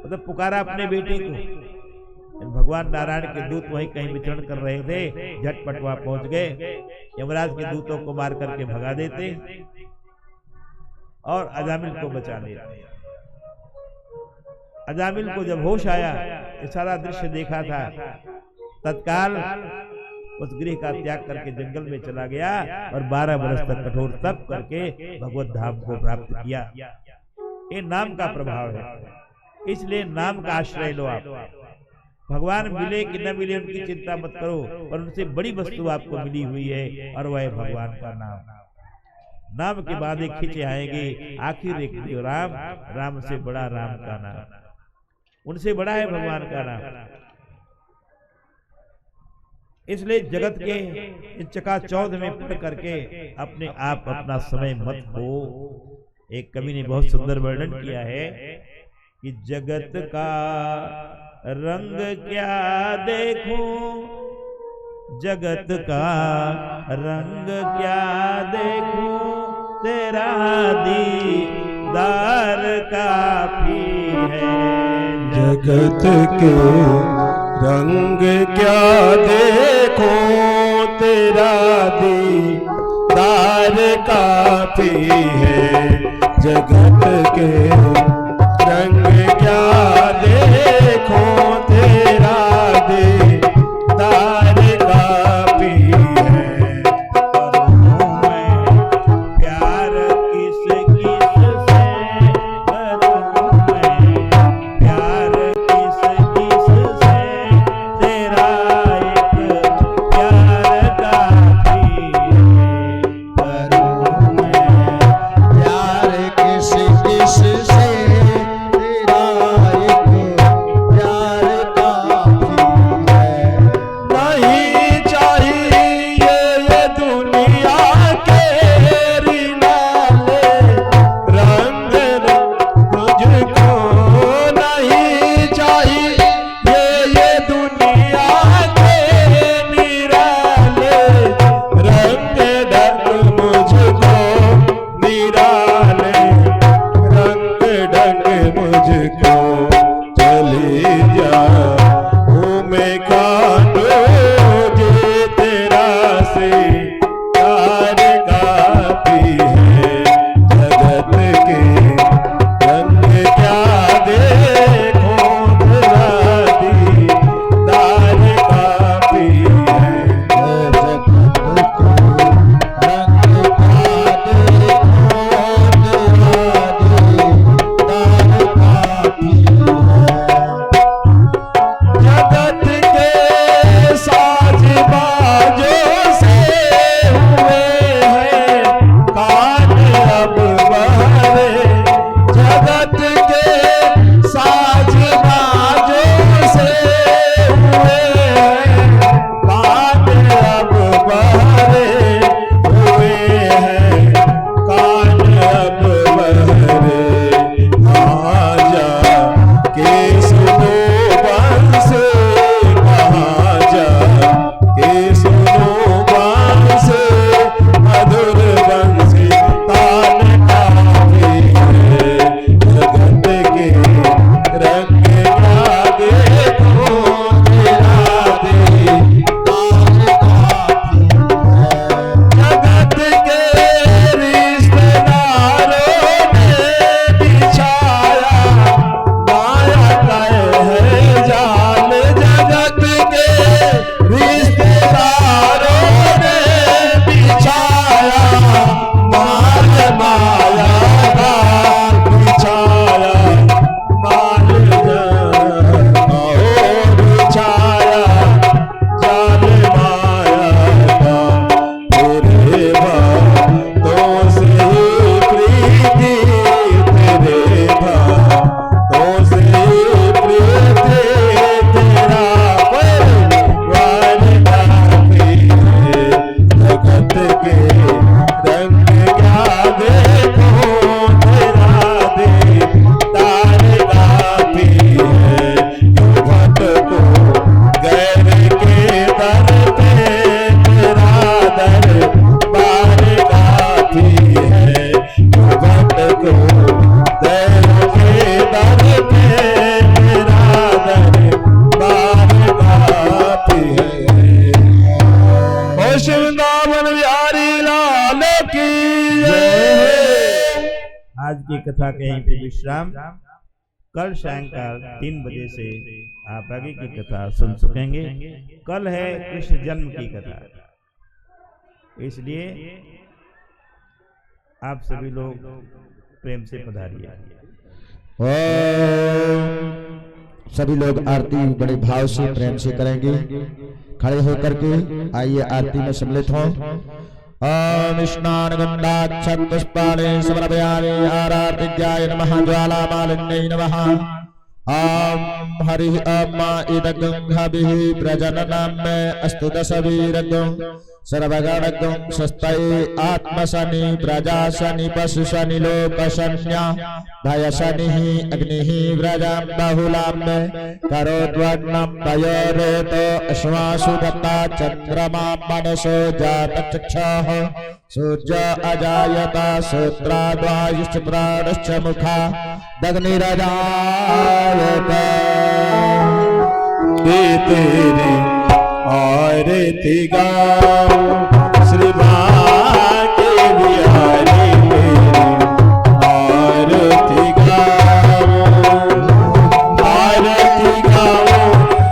मतलब पुकारा अपने बेटे को। भगवान नारायण के दूत वहीं कहीं विचरण कर रहे थे, झटपट वहां पहुंच गए, यमराज के दूतों को मार करके भगा देते और अजामिल को बचा लेते। अजामिल को जब होश आया, ये सारा दृश्य देखा था, तत्काल उस गृह का त्याग करके जंगल में चला गया और 12 वर्ष तक कठोर तप करके भगवत धाम को प्राप्त किया। ये नाम का प्रभाव है, इसलिए नाम का आश्रय लो आप। भगवान मिले कि न मिले उनकी चिंता मत करो, पर उनसे बड़ी वस्तु आपको मिली हुई है और वह है भगवान का नाम। नाम के बाद एक खिंचे आएंगे, आखिर एक राम, राम से बड़ा राम का नाम, उनसे बड़ा है भगवान का नाम। इसलिए जगत के चकाचौंध में पड़ करके अपने आप अपना समय मत खो। एक कवि ने बहुत सुंदर वर्णन किया है कि जगत का रंग क्या देखूं, जगत का रंग क्या देखूं, तेरा दीदार काफी है। जगत के रंग क्या देखो, तेरा दीदार काफी है। जगत के रंग क्या देखो, तेरा दीदार काफी है। करूं मैं प्यार किस किस से, करूं मैं प्यार किस किस से, तेरा एक प्यार काफी है। करूं मैं प्यार किस किस से, तेरा एक प्यार काफी है। नहीं चाहिए ये दुनिया के रिनाले रंग मुझको, नहीं चाहिए ये दुनिया के निराले रंग ढंग मुझको, निराले रंग ढंग मुझको। चली जा मैं कानो जे तेरा से कार काफी है। जगत के रंग क्या देखो, तेरा दीदार काफी है। जगत के रंग क्या देखो, तेरा दीदार काफी कथा के यहीं पे विश्राम। कल सायंकाल 3 बजे से आप आगे की कथा सुन सकेंगे। कल है कृष्ण जन्म की कथा, इसलिए आप सभी लोग प्रेम से पधारिए। सभी लोग आरती बड़े भाव से प्रेम से करेंगे। खड़े होकर के आइए आरती में सम्मिलित हों। ओम स्नान गंधाक्षत पुष्पाणि समर्पयामि आराधिज्ञाय नमः ज्वालामालिन्यै नमः। ओम हरि ओम इदगंघभिः प्रजननं मे अस्तु दशवीरगं सर्वगणगं स्वस्ति आत्मशनि प्रजाशनि पशुशनि लोकशन्या भयशनिः अग्निः व्रजां बहुलां मे करोद्वर्णं पयोरेतो अश्वासु दत्ता चन्द्रमा मनसो जातचक्षुः सूर्य अजायता श्रोत्राद्वायुश्च प्राणश्च मुखा दग्निरजायत। तेरे आरती गाओ श्री भाग्य बिहारी तेरे आरती गाओ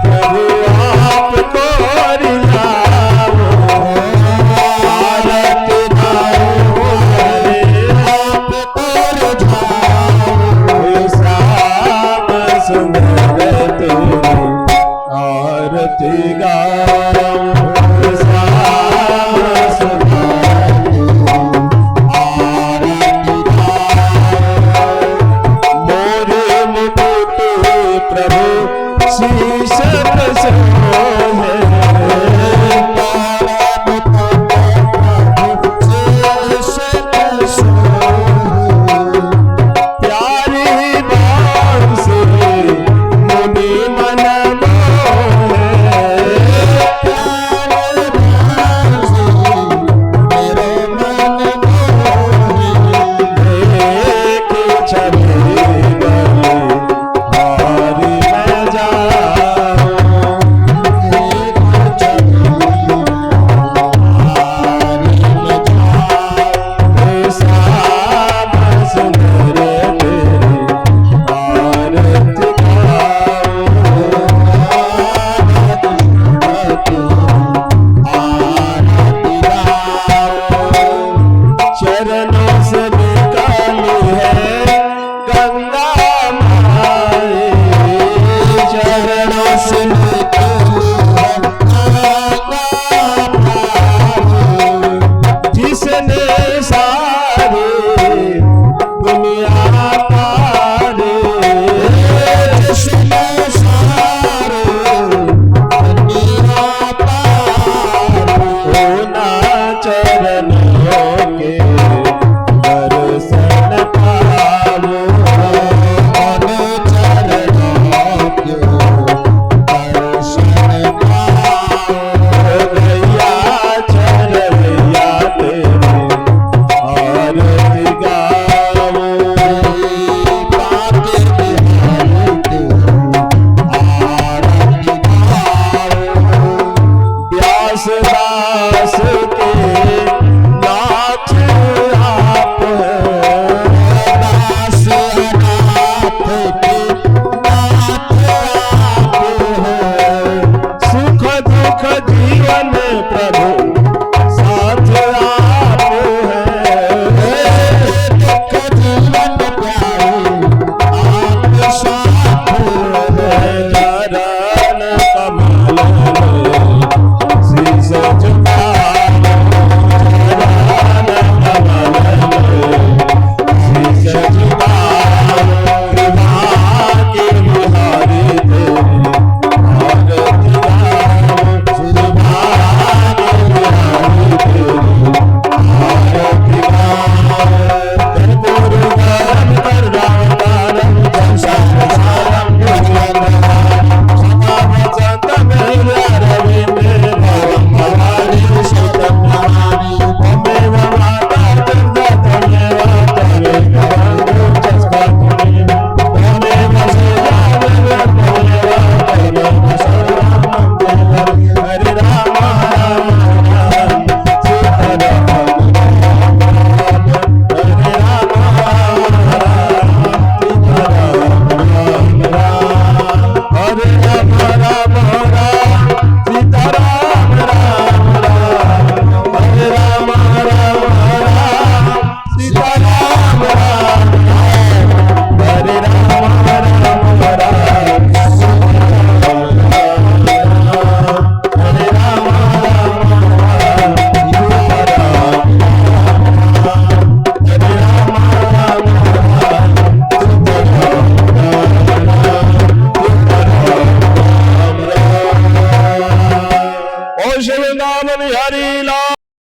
प्रभु आपको रिझाओ। आरती गाओ आपको रिझाओ श्याम सुंदर